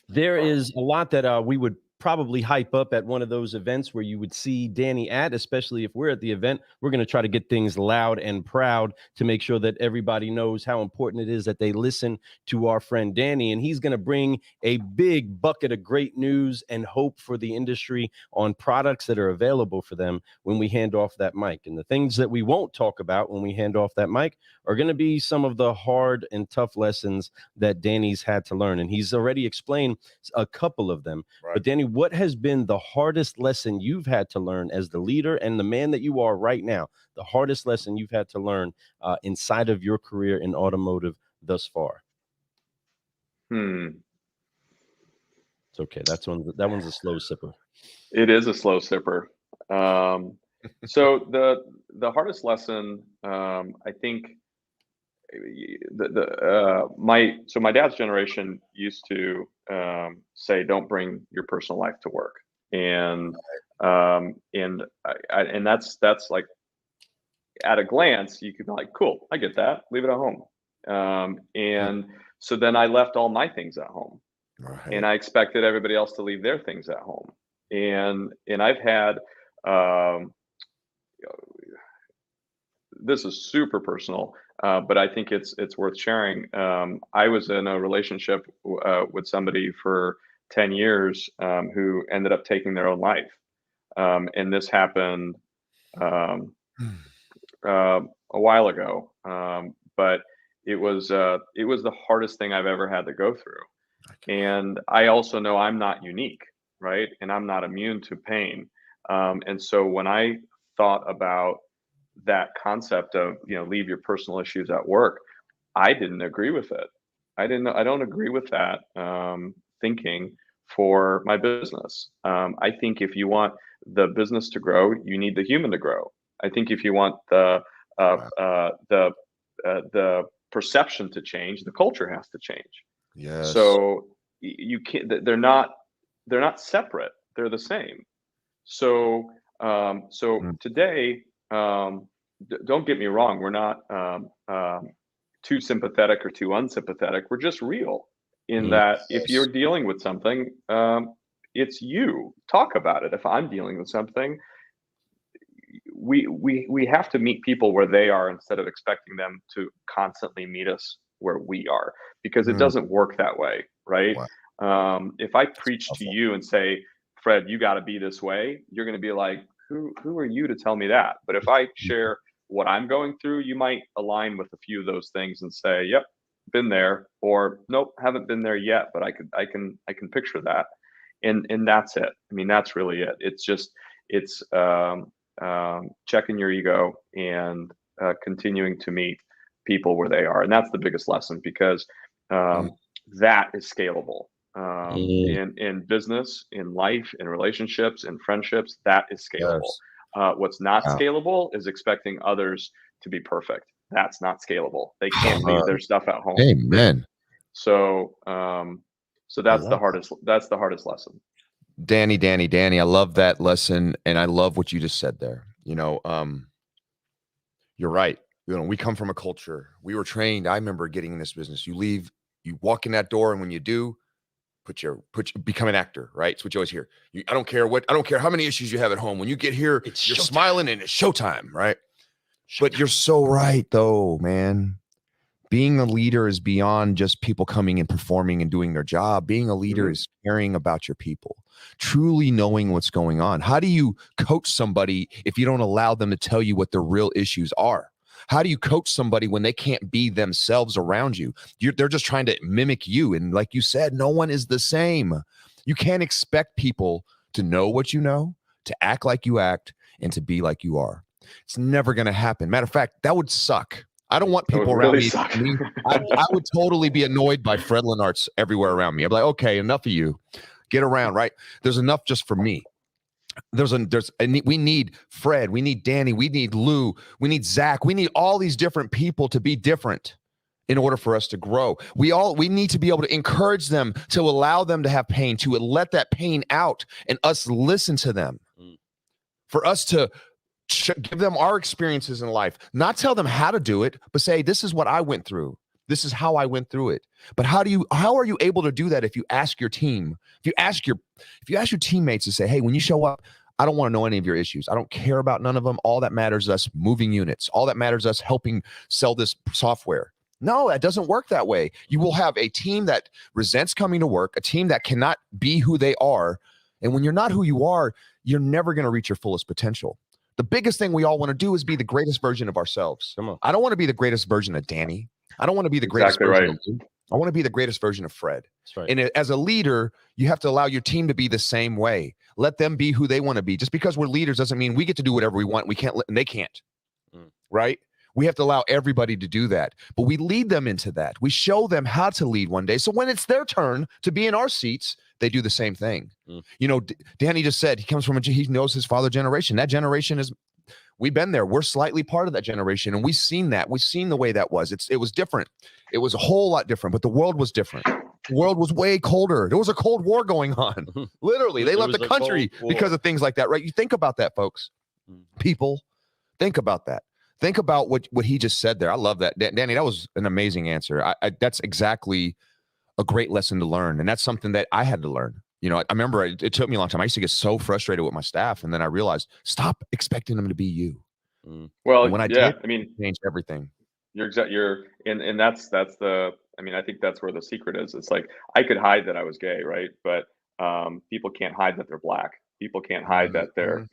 there is a lot that we would probably hype up at one of those events where you would see Danny at, especially if we're at the event. We're going to try to get things loud and proud to make sure that everybody knows how important it is that they listen to our friend Danny. And he's going to bring a big bucket of great news and hope for the industry on products that are available for them when we hand off that mic. And the things that we won't talk about when we hand off that mic are going to be some of the hard and tough lessons that Danny's had to learn. And he's already explained a couple of them. Right. But Danny, what has been the hardest lesson you've had to learn as the leader and the man that you are right now? The hardest lesson you've had to learn inside of your career in automotive thus far? It's okay. That one's a slow sipper. It is a slow sipper. So the hardest lesson, I think, my dad's generation used to say, "Don't bring your personal life to work," and that's like, at a glance you could be like, "Cool, I get that. Leave it at home." And so then I left all my things at home, and I expected everybody else to leave their things at home. And I've had, this is super personal, but I think it's worth sharing. I was in a relationship with somebody for 10 years who ended up taking their own life, and this happened a while ago. But it was the hardest thing I've ever had to go through. And I also know I'm not unique, right? And I'm not immune to pain. And so when I thought about that concept of, leave your personal issues at work, I didn't agree with it. I don't agree with that thinking for my business. I think if you want the business to grow, you need the human to grow. I think if you want the perception to change, the culture has to change. Yes. So you can't. They're not separate. They're the same. So today, don't get me wrong. We're not too sympathetic or too unsympathetic. We're just real in that if you're dealing with something, it's you. Talk about it. If I'm dealing with something, we have to meet people where they are instead of expecting them to constantly meet us where we are, because it doesn't work that way, right? Wow. If I preach to you and say, Fred, you got to be this way, you're going to be like, who are you to tell me that? But if I share what I'm going through, you might align with a few of those things and say, yep, been there, or nope, haven't been there yet, but I can picture that. And that's it. I mean, that's really it. It's checking your ego and continuing to meet people where they are. And that's the biggest lesson, because that is scalable. In business, in life, in relationships, in friendships, that is scalable. Yes. What's not scalable is expecting others to be perfect. That's not scalable. They can't leave their stuff at home. Amen. So that's the hardest lesson. Danny, I love that lesson, and I love what you just said there. You're right. We come from a culture. We were trained. I remember getting in this business. You leave, you walk in that door, and when you do, become an actor, right? It's what you always hear. I don't care how many issues you have at home. When you get here, you're smiling and it's showtime, right? But you're so right, though, man. Being a leader is beyond just people coming and performing and doing their job. Being a leader is caring about your people, truly knowing what's going on. How do you coach somebody if you don't allow them to tell you what their real issues are? How do you coach somebody when they can't be themselves around you? They're just trying to mimic you. And like you said, no one is the same. You can't expect people to know what you know, to act like you act, and to be like you are. It's never going to happen. Matter of fact, that would suck. I don't want people around me. I would totally be annoyed by Fred Lenartz everywhere around me. I'm like, okay, enough of you. Get around, right? There's enough just for me. We need Fred, we need Danny, we need Lou, we need Zach, we need all these different people to be different in order for us to grow. We need to be able to encourage them, to allow them to have pain, to let that pain out, and us listen to them. For us to give them our experiences in life, not tell them how to do it, but say, this is what I went through. This is how I went through it. But how are you able to do that if you ask your team, if you ask your teammates to say, hey, when you show up, I don't want to know any of your issues. I don't care about none of them. All that matters is us moving units. All that matters is us helping sell this software. No, that doesn't work that way. You will have a team that resents coming to work, a team that cannot be who they are. And when you're not who you are, you're never going to reach your fullest potential. The biggest thing we all want to do is be the greatest version of ourselves. Come on. I don't want to be the greatest version of Danny. I don't want to be the greatest version of Lou. I want to be the greatest version of Fred. That's right. And as a leader, you have to allow your team to be the same way. Let them be who they want to be. Just because we're leaders doesn't mean we get to do whatever we want. We can't, and they can't. Right? We have to allow everybody to do that. But we lead them into that. We show them how to lead one day. So when it's their turn to be in our seats, they do the same thing. Mm. You know, Danny just said he comes from he knows his father generation. That generation is, we've been there. We're slightly part of that generation, and we've seen that. We've seen the way that was. It was different. It was a whole lot different, but the world was different. The world was way colder. There was a Cold War going on. Literally, they left the country because of things like that, right? You think about that, folks. People, think about that. Think about what he just said there. I love that. Danny, that was an amazing answer. That's exactly a great lesson to learn. And that's something that I had to learn. You know, I remember it took me a long time. I used to get so frustrated with my staff. And then I realized, stop expecting them to be you. Well, and when I did, I mean, it changed everything. And that's the, I mean, I think that's where the secret is. It's like, I could hide that I was gay, right? But people can't hide that they're black. People can't hide that they're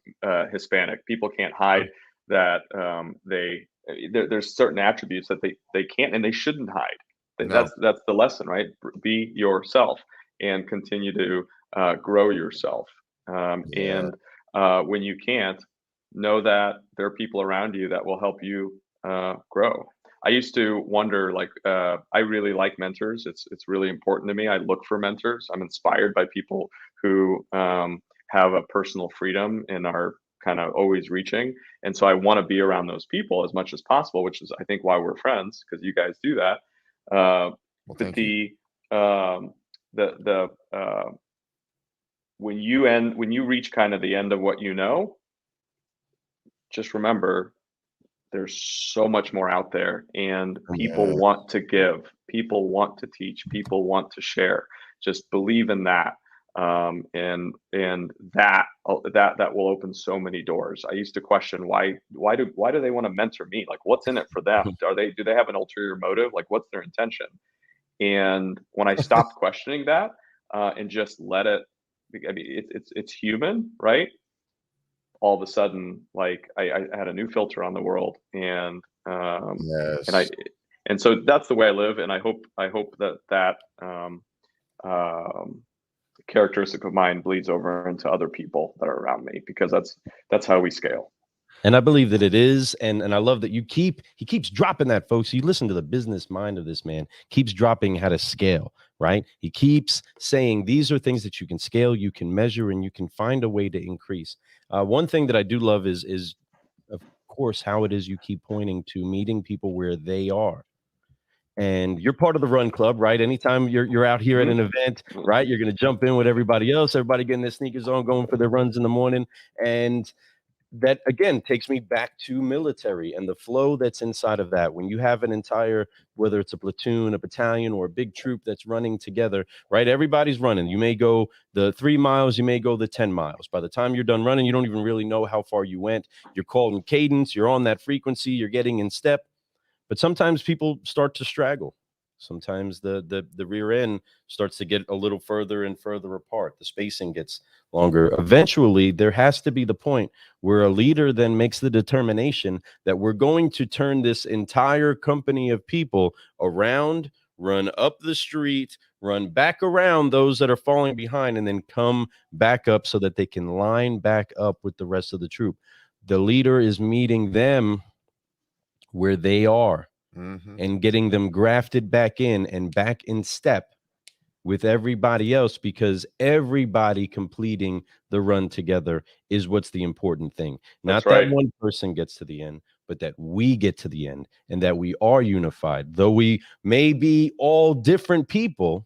Hispanic. People can't hide that there's certain attributes that they can't and they shouldn't hide. No. That's the lesson, right? Be yourself and continue to grow yourself. And when you can't, know that there are people around you that will help you grow. I used to wonder, like, I really like mentors. It's really important to me. I look for mentors. I'm inspired by people who have a personal freedom and are kind of always reaching. And so I want to be around those people as much as possible, which is, I think, why we're friends, because you guys do that. Well, thank you. When you reach kind of the end of what you know, just remember there's so much more out there, and people want to give, people want to teach, people want to share. Just believe in that. And that will open so many doors. I used to question why do they want to mentor me? Like, what's in it for them? Do they have an ulterior motive? Like, what's their intention? And when I stopped questioning that and just let it, I mean, it's human, right? All of a sudden, like, I had a new filter on the world, and and so that's the way I live, and I hope that characteristic of mine bleeds over into other people that are around me, because that's how we scale. And I believe that it is, and I love that he keeps dropping that, folks. You listen to the business mind of this man, keeps dropping how to scale, right? He keeps saying these are things that you can scale, you can measure, and you can find a way to increase. One thing that I do love is of course how it is you keep pointing to meeting people where they are. And you're part of the run club, right? Anytime you're out here at an event, right, you're going to jump in with everybody else, everybody getting their sneakers on, going for their runs in the morning. And that, again, takes me back to military and the flow that's inside of that. When you have an entire, whether it's a platoon, a battalion, or a big troop that's running together, right? Everybody's running. You may go the 3 miles, you may go the 10 miles. By the time you're done running, you don't even really know how far you went. You're called in cadence, you're on that frequency, you're getting in step. But sometimes people start to straggle. Sometimes the rear end starts to get a little further and further apart. The spacing gets longer. Eventually, there has to be the point where a leader then makes the determination that we're going to turn this entire company of people around, run up the street, run back around those that are falling behind, and then come back up so that they can line back up with the rest of the troop. The leader is meeting them where they are and getting them grafted back in and back in step with everybody else, because everybody completing the run together is what's the important thing. Not that one person gets to the end, but that we get to the end and that we are unified. Though we may be all different people,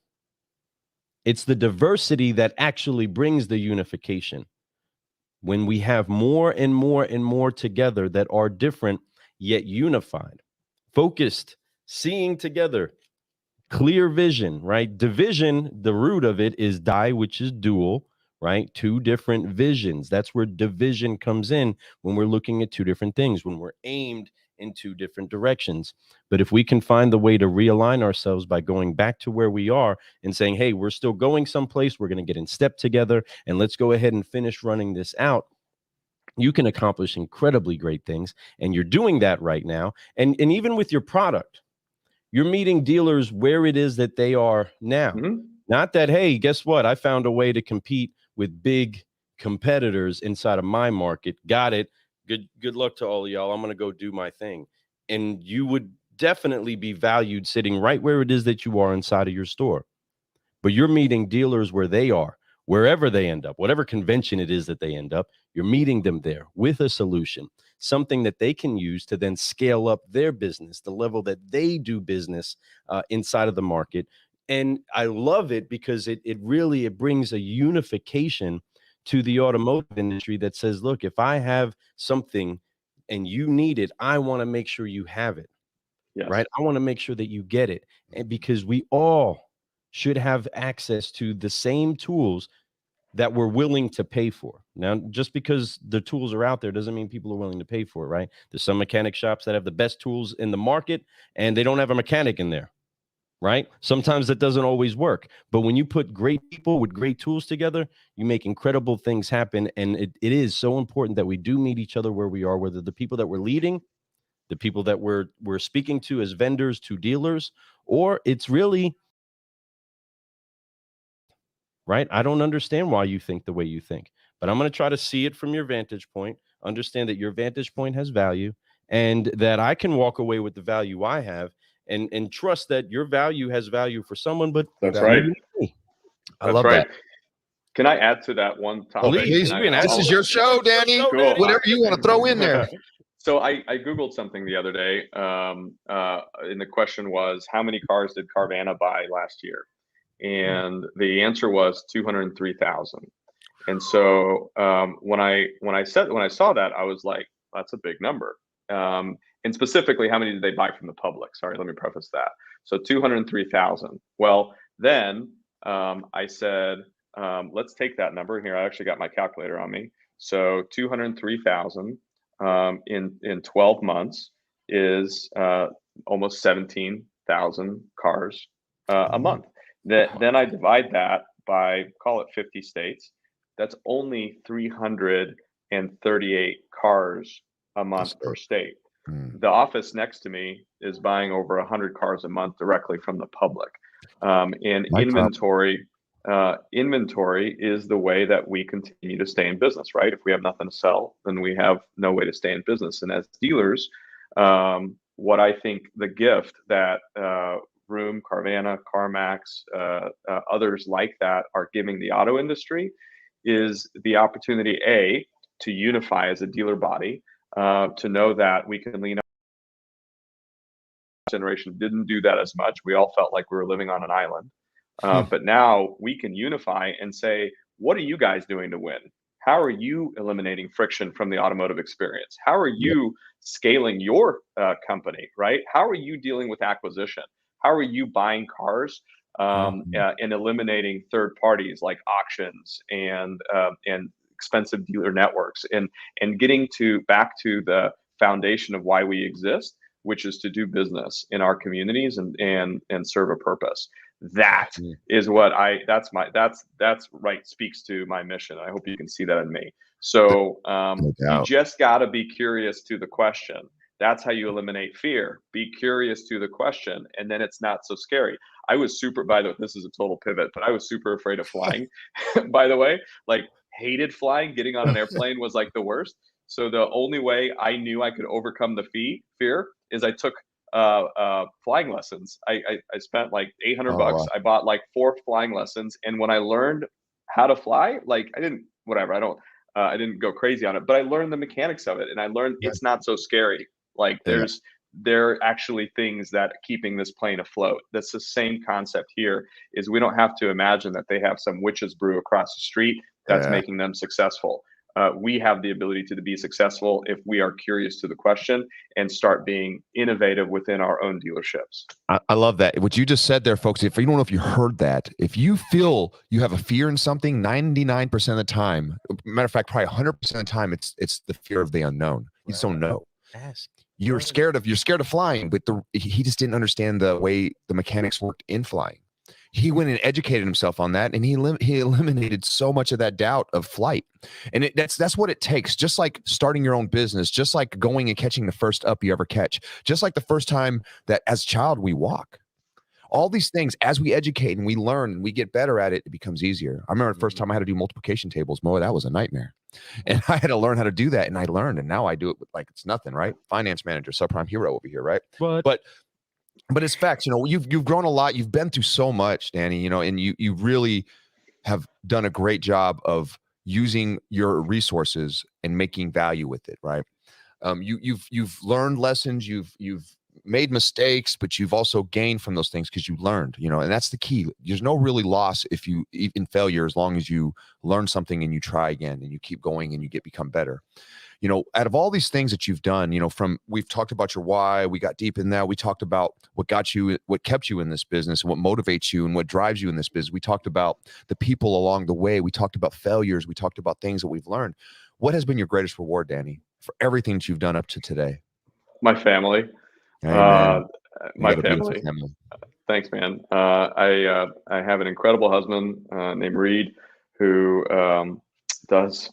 it's the diversity that actually brings the unification. When we have more and more and more together that are different, yet unified, focused, seeing together, clear vision, right? Division, the root of it is die, which is dual, right? Two different visions. That's where division comes in, when we're looking at two different things, when we're aimed in two different directions. But if we can find the way to realign ourselves by going back to where we are and saying, hey, we're still going someplace, we're going to get in step together, and let's go ahead and finish running this out, you can accomplish incredibly great things. And you're doing that right now. And even with your product, you're meeting dealers where it is that they are now. Not that, hey, guess what? I found a way to compete with big competitors inside of my market. Got it. Good luck to all of y'all. I'm going to go do my thing. And you would definitely be valued sitting right where it is that you are inside of your store. but you're meeting dealers where they are, wherever they end up, whatever convention it is that they end up, you're meeting them there with a solution, something that they can use to then scale up their business, the level that they do business inside of the market. And I love it because it really brings a unification to the automotive industry that says, look, if I have something and you need it, I want to make sure you have it. Yes. Right? I want to make sure that you get it. And because we all should have access to the same tools that we're willing to pay for. Now, just because the tools are out there doesn't mean people are willing to pay for it, right? There's some mechanic shops that have the best tools in the market and they don't have a mechanic in there, right? Sometimes that doesn't always work. But when you put great people with great tools together, you make incredible things happen. And it is so important that we do meet each other where we are, whether the people that we're leading, the people that we're speaking to as vendors to dealers, or it's really right. I don't understand why you think the way you think, but I'm going to try to see it from your vantage point, understand that your vantage point has value and that I can walk away with the value I have and trust that your value has value for someone, but That's right. I love that. Can I add to that one topic? Please, this is your show, Danny. Cool. Whatever you want to throw in there. So I Googled something the other day, and the question was, how many cars did Carvana buy last year? And the answer was 203,000. And so when I saw that, I was like, that's a big number. And specifically, how many did they buy from the public? Sorry, let me preface that. So 203,000. Well, then I said, let's take that number here. I actually got my calculator on me. So 203,000 in 12 months is almost 17,000 cars a month. Then I divide that by, call it 50 states. That's only 338 cars a month per state. The office next to me is buying over 100 cars a month directly from the public. And inventory is the way that we continue to stay in business, right? If we have nothing to sell, then we have no way to stay in business. And as dealers, what I think the gift that Vroom, Carvana, CarMax, others like that are giving the auto industry is the opportunity, A, to unify as a dealer body, to know that we can lean on. Generation didn't do that as much. We all felt like we were living on an island. But now we can unify and say, what are you guys doing to win? How are you eliminating friction from the automotive experience? How are you scaling your company, right? How are you dealing with acquisition? How are you buying cars and eliminating third parties like auctions and expensive dealer networks and getting back to the foundation of why we exist, which is to do business in our communities and serve a purpose. That is what that's right, speaks to my mission. I hope you can see that in me. So you just got to be curious to the question. That's how you eliminate fear. Be curious to the question, and then it's not so scary. I was by the way, this is a total pivot, but I was super afraid of flying, by the way, like hated flying. Getting on an airplane was like the worst. So the only way I knew I could overcome the fear is I took flying lessons. I spent like $800. Wow. I bought like 4 flying lessons. And when I learned how to fly, like I didn't go crazy on it, but I learned the mechanics of it. And I learned it's not so scary. Like there are actually things that are keeping this plane afloat. That's the same concept here, is we don't have to imagine that they have some witch's brew across the street that's making them successful. We have the ability to be successful if we are curious to the question and start being innovative within our own dealerships. I love that. What you just said there, folks, if you don't know if you heard that, if you feel you have a fear in something, 99% of the time, matter of fact, probably 100% of the time, it's the fear of the unknown. You just don't know. Ask. You're scared of flying, but he just didn't understand the way the mechanics worked in flying. He went and educated himself on that, and he eliminated so much of that doubt of flight. And that's what it takes. Just like starting your own business, just like going and catching the first up you ever catch, just like the first time that as a child we walk. All these things, as we educate and we learn and we get better at it, it becomes easier. I remember the first time I had to do multiplication tables, Mo, that was a nightmare. And I had to learn how to do that, and I learned, and now I do it like it's nothing, right? Finance manager, subprime hero over here, right? But but it's facts. You know, you've grown a lot. You've been through so much, Danny. You know, and you really have done a great job of using your resources and making value with it, right? You've learned lessons, you've made mistakes, but you've also gained from those things because you learned, you know, and that's the key. There's no really loss if you in failure, as long as you learn something and you try again and you keep going and you become better. You know, out of all these things that you've done, you know, we've talked about your why, we got deep in that. We talked about what kept you in this business and what motivates you and what drives you in this business. We talked about the people along the way. We talked about failures. We talked about things that we've learned. What has been your greatest reward, Danny, for everything that you've done up to today? My family. Amen. My family. Thanks, man. I have an incredible husband named Reed who does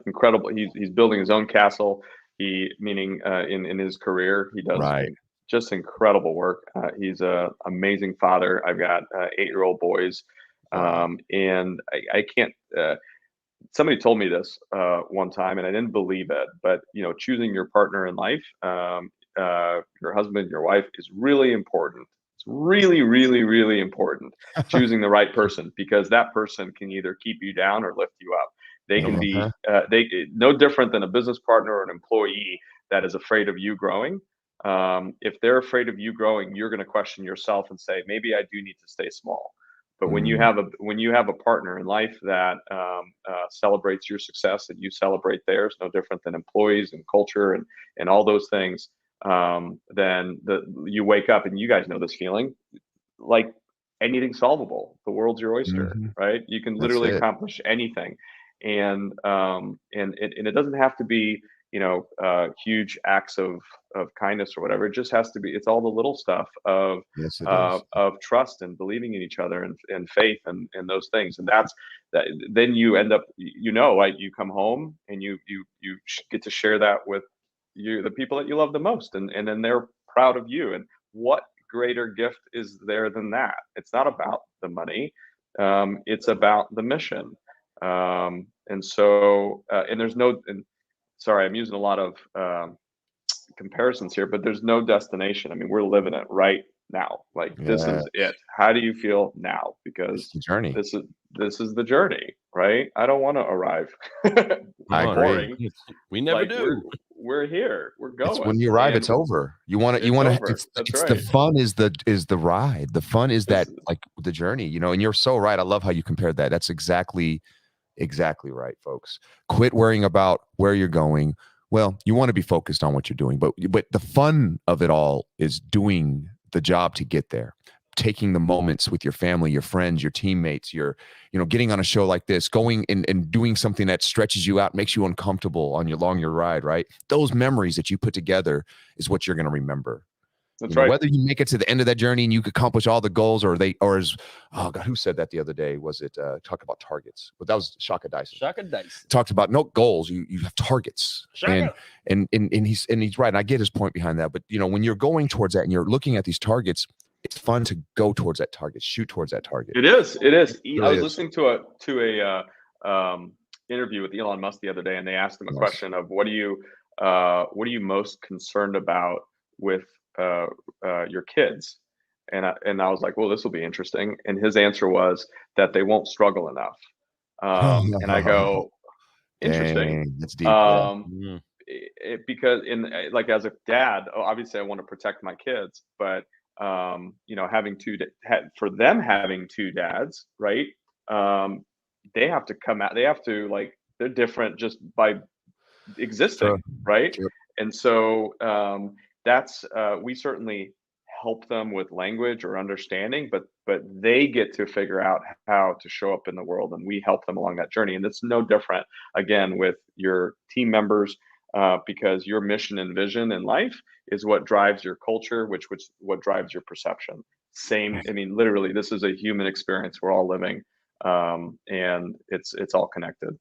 incredible. He's building his own castle. Meaning in his career, he does just incredible work. He's an amazing father. I've got 8-year-old boys, and I can't. Somebody told me this one time, and I didn't believe it. But you know, choosing your partner in life, your husband, your wife, is really important. It's really, really, really important. Choosing the right person, because that person can either keep you down or lift you up. They can be no different than a business partner or an employee that is afraid of you growing. If they're afraid of you growing, you're going to question yourself and say, maybe I do need to stay small. But when you have a partner in life that celebrates your success and you celebrate theirs, no different than employees and culture and all those things, then you wake up, and you guys know this feeling, like anything's solvable. The world's your oyster, right? You can literally accomplish anything. And it doesn't have to be, you know, huge acts of kindness or whatever. It just has to be. It's all the little stuff of trust and believing in each other and faith and those things. And that's that. Then you end up, you know, like you come home and you get to share that with the people that you love the most, and then they're proud of you. And what greater gift is there than that? It's not about the money. It's about the mission. And so, and there's no, and sorry, I'm using a lot of comparisons here, but there's no destination. I mean, we're living it right now. Like this is it. How do you feel now? Because the journey. This is the journey, right? I don't want to arrive. I agree. We never do. We're here. We're going. It's when you arrive, it's over. You want to. It's the fun is the ride. The fun is that, like, the journey. You know, and you're so right. I love how you compared that. That's exactly right, folks. Quit worrying about where you're going. Well, you want to be focused on what you're doing, but the fun of it all is doing the job to get there. Taking the moments with your family, your friends, your teammates, getting on a show like this, going and doing something that stretches you out, makes you uncomfortable along your ride, right? Those memories that you put together is what you're going to remember. That's right. Whether you make it to the end of that journey and you accomplish all the goals, or oh God, who said that the other day? Was it talk about targets? But that was Shaka Dyson. Shaka Dyson talked about no goals. You have targets. And he's right. And I get his point behind that. But when you're going towards that and you're looking at these targets, it's fun to go towards that target, shoot towards that target. It is. I was listening to a interview with Elon Musk the other day, and they asked him a question of what are you most concerned about with your kids? And I was like, well, this will be interesting. And his answer was that they won't struggle enough. And I go, interesting. Dang, that's deep. Because as a dad, obviously I want to protect my kids, but having having two dads, right? They have to come out. They have to they're different just by existing, right? Sure. And so that's we certainly help them with language or understanding, but they get to figure out how to show up in the world, and we help them along that journey. And it's no different again with your team members, because your mission and vision in life is what drives your culture, which what drives your perception. Same. I mean, literally, this is a human experience we're all living, and it's all connected.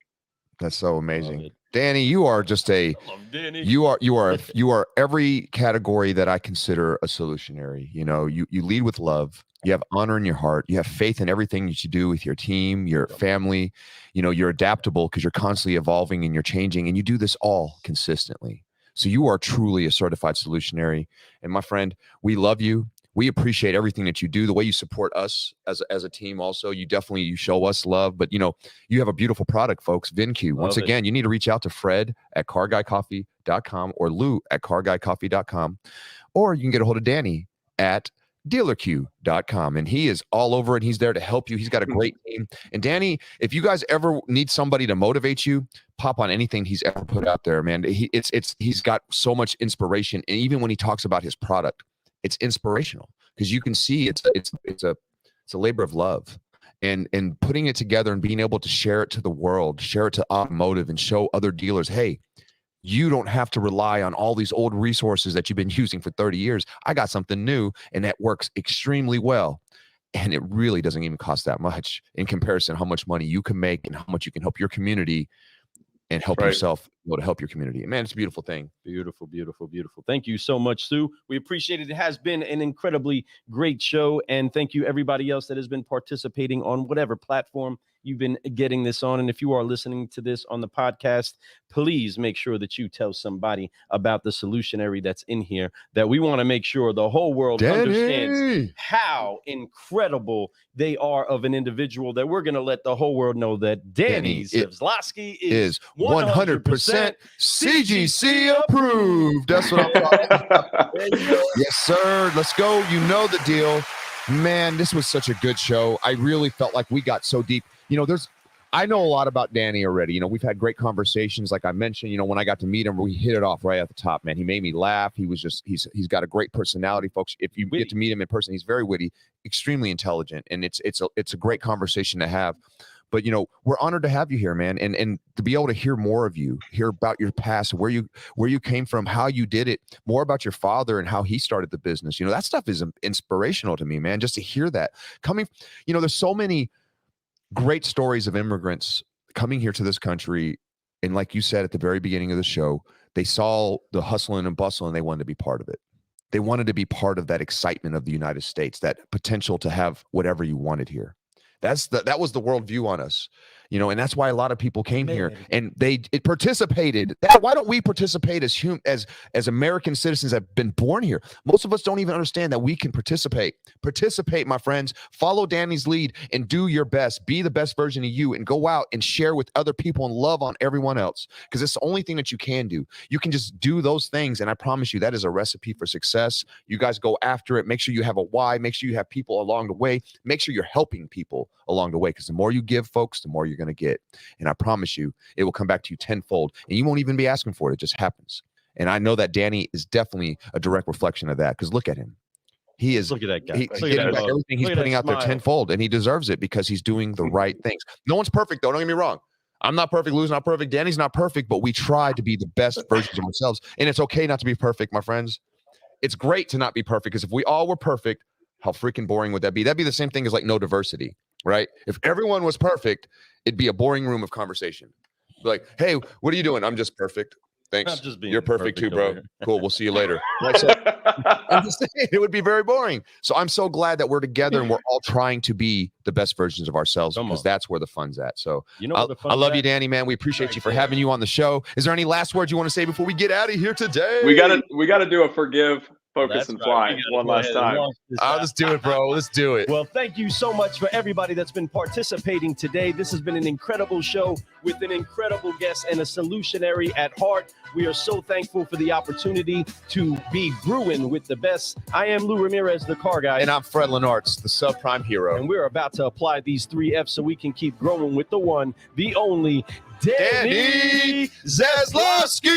That's so amazing. Danny, you are just you are every category that I consider a solutionary. You lead with love. You have honor in your heart. You have faith in everything that you do with your team, your family. You're adaptable because you're constantly evolving and you're changing, and you do this all consistently. So you are truly a certified solutionary. And my friend, we love you. we appreciate everything that you do, the way you support us as a team. Also, you show us love, but you have a beautiful product, folks. VinCue. Once again, you need to reach out to Fred at carguycoffee.com or Lou at carguycoffee.com, or you can get a hold of Danny at dealerq.com, and he is all over it. He's there to help you. He's got a great team. And Danny, if you guys ever need somebody to motivate you, pop on anything he's ever put out there, man. He's got so much inspiration, and even when he talks about his product, it's inspirational because you can see it's a labor of love, and putting it together and being able to share it to the world, share it to automotive, and show other dealers, hey, you don't have to rely on all these old resources that you've been using for 30 years. I got something new, and that works extremely well. And it really doesn't even cost that much in comparison to how much money you can make and how much you can help your community and help yourself to help your community. And man, it's a beautiful thing. Beautiful, beautiful, beautiful. Thank you so much, Sue. We appreciate it. It has been an incredibly great show. And thank you everybody else that has been participating on whatever platform you've been getting this on. And if you are listening to this on the podcast, please make sure that you tell somebody about the solutionary that's in here, that we want to make sure the whole world understands how incredible they are of an individual, that we're going to let the whole world know that Danny Zavlavky is 100% CGC approved. That's what I'm talking about. Yes, sir. Let's go. You know the deal. Man, this was such a good show. I really felt like we got so deep. I know a lot about Danny already. We've had great conversations. Like I mentioned, when I got to meet him, we hit it off right at the top, man. He made me laugh. He's got a great personality, folks. If you get to meet him in person, he's very witty, extremely intelligent, and it's a great conversation to have. But we're honored to have you here, man, and to be able to hear more of you, hear about your past, where you came from, how you did it, more about your father and how he started the business. That stuff is inspirational to me, man. Just to hear that coming, there's so many great stories of immigrants coming here to this country, and like you said at the very beginning of the show, they saw the hustling and bustle and they wanted to be part of it. They wanted to be part of that excitement of the United States, that potential to have whatever you wanted here. That was the worldview on us, and that's why a lot of people came here and it participated. Why don't we participate as American citizens that have been born here? Most of us don't even understand that we can participate. Participate, my friends. Follow Danny's lead and do your best. Be the best version of you and go out and share with other people and love on everyone else, because it's the only thing that you can do. You can just do those things, and I promise you that is a recipe for success. You guys go after it. Make sure you have a why. Make sure you have people along the way. Make sure you're helping people along the way, because the more you give, folks, the more you're going to get. And I promise you, it will come back to you tenfold, and you won't even be asking for it. It just happens. And I know that Danny is definitely a direct reflection of that, because look at him. He is. Look at that guy. He's getting back everything he's putting out there tenfold, and he deserves it because he's doing the right things. No one's perfect, though. Don't get me wrong. I'm not perfect. Lou's not perfect. Danny's not perfect, but we try to be the best versions of ourselves. And it's okay not to be perfect, my friends. It's great to not be perfect, because if we all were perfect, how freaking boring would that be? That'd be the same thing as like no diversity, right? If everyone was perfect, it'd be a boring room of conversation. Like, hey, what are you doing? I'm just perfect. Thanks. You're perfect too, bro. Cool. We'll see you later. Right? So, I'm just saying, it would be very boring. So I'm so glad that we're together and we're all trying to be the best versions of ourselves, because that's where the fun's at. So I love you, Danny, man. We appreciate you for having you on the show. Is there any last words you want to say before we get out of here today? We gotta do a forgive, focus, and fly one last time. Let's do it, bro. Let's do it. Well, thank you so much for everybody that's been participating today. This has been an incredible show with an incredible guest and a solutionary at heart. We are so thankful for the opportunity to be brewing with the best. I am Lou Ramirez, the car guy. And I'm Fred Lenartz, the subprime hero. And we're about to apply these 3 F's so we can keep growing with the one, the only, Danny Zavlavky.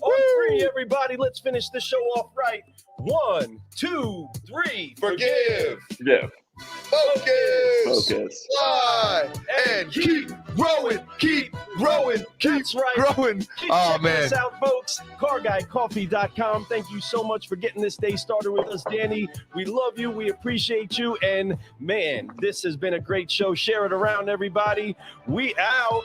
On 3, everybody, let's finish the show off right. 1, 2, 3. Forgive. Forgive. Focus. Fly. And keep growing. Keep growing. Keep growing. Keep checking us out, folks. CarGuyCoffee.com. Thank you so much for getting this day started with us, Danny. We love you. We appreciate you. And, man, this has been a great show. Share it around, everybody. We out.